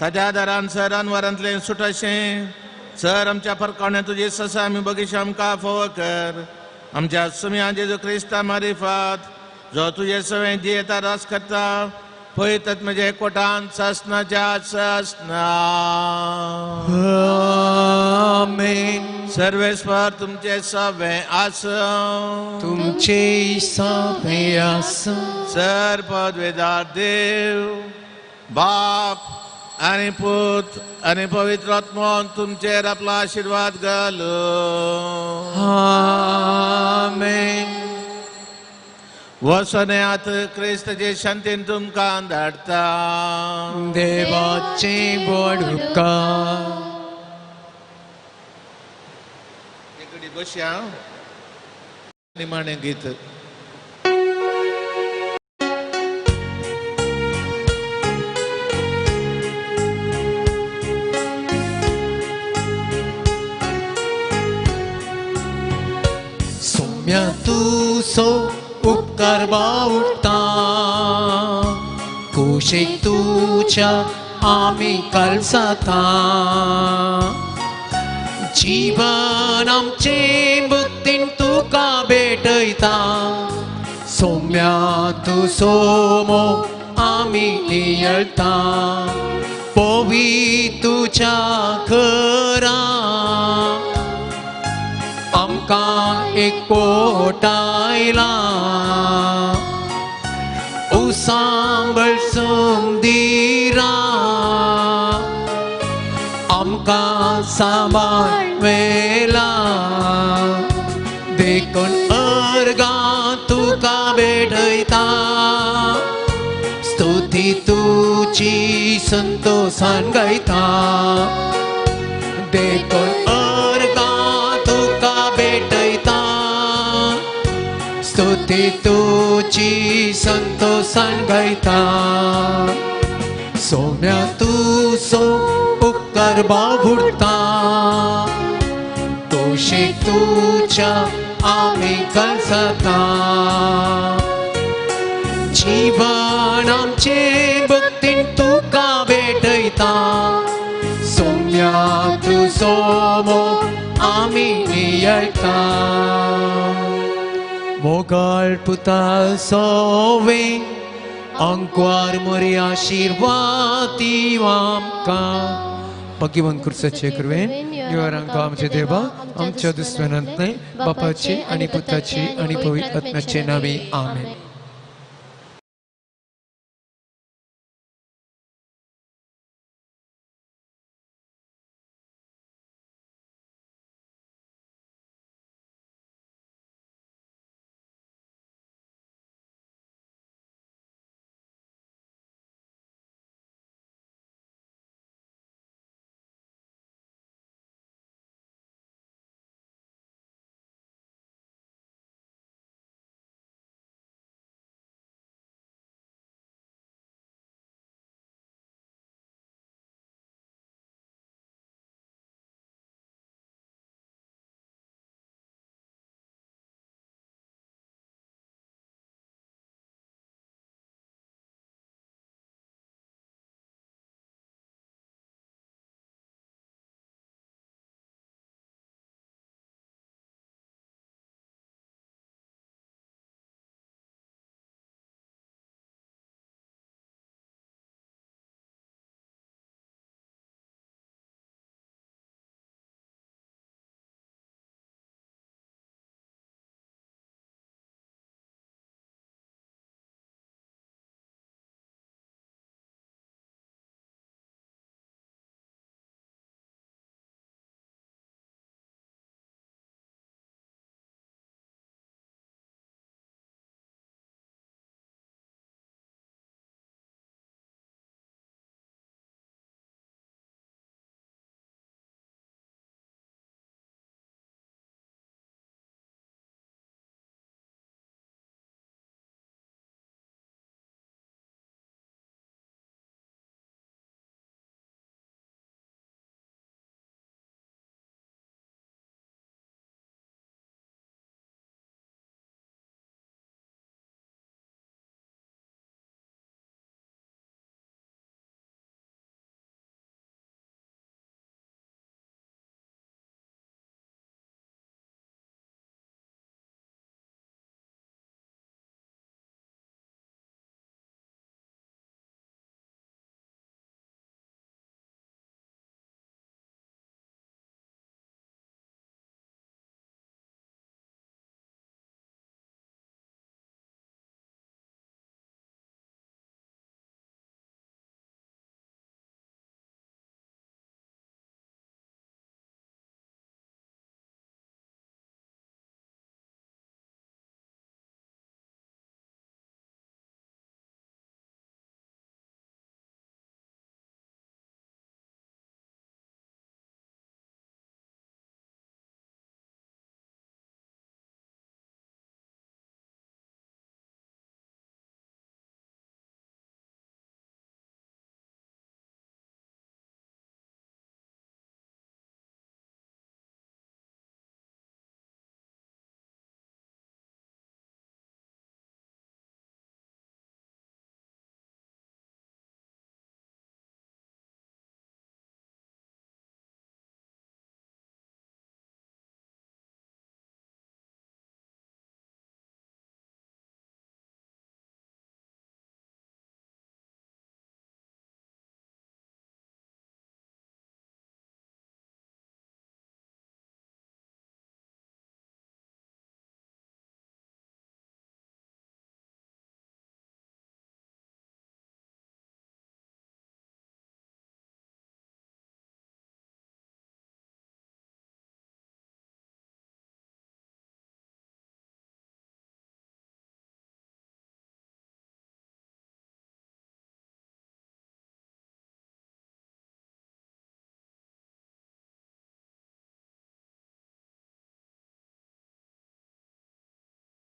ताज्या आदारान सर अनवरांतलें सुटशें सर आमच्या फरकावण्या तुजी ससा आमी बगीश आमकां फोव कर. आमच्या सुम्या जेजू क्रिस्ता मारिफात जो तुजे सवें जियेता रस करता पळयतात म्हजे कोटान ससनाच्या ससना. Amen. सर्वेस्वर तुमचे सवें आसूं. तुमचे सवे आसूं. सर पदवेदार देव बाप आनी पूत आनी पवित्र आत्मोन तुमचेर आपलो आशिर्वाद घालो. Amen. वसन्यात क्रिस्ताचे शांतीन तुमकां धाडटा. देवाचे व्हड उपकार. एकडी बसया. निमाणें गीत. Soumia tuso उपकार बावडटा. कुशीक तुच्या आमी कलसता जीवन आमचे भक्तीन तुका भेटयता सौम्या तू सोमो आमी नियळता पोवी तुझ्या घरा आमकां एकवटायला उसांबळ समदिरा आमकां सांबाळवेला देखून अर्गां तुका भेटयता स्तुती तुची संतोषान गायता देखून अर्गां तुका भेटयता स्तुती तुची संतोषान गायता सौम्या तू सो उपकार बाबुडता तोशेक तुच्या आमी कलसता जीवन आमचे भक्तीन तुका भेटयता सौम्या तू सोमो आमी नियळता मोगाळ पुता सोवे अंकवार मरी आशीर्वाद आमकां भगवान कुर्साचे करवेन निवारांक आमचे देवा आमच्या दुस्मनांतले बापाचे आणि पुताचे आणि पवित्र आत्म्याचे नावे आमेन.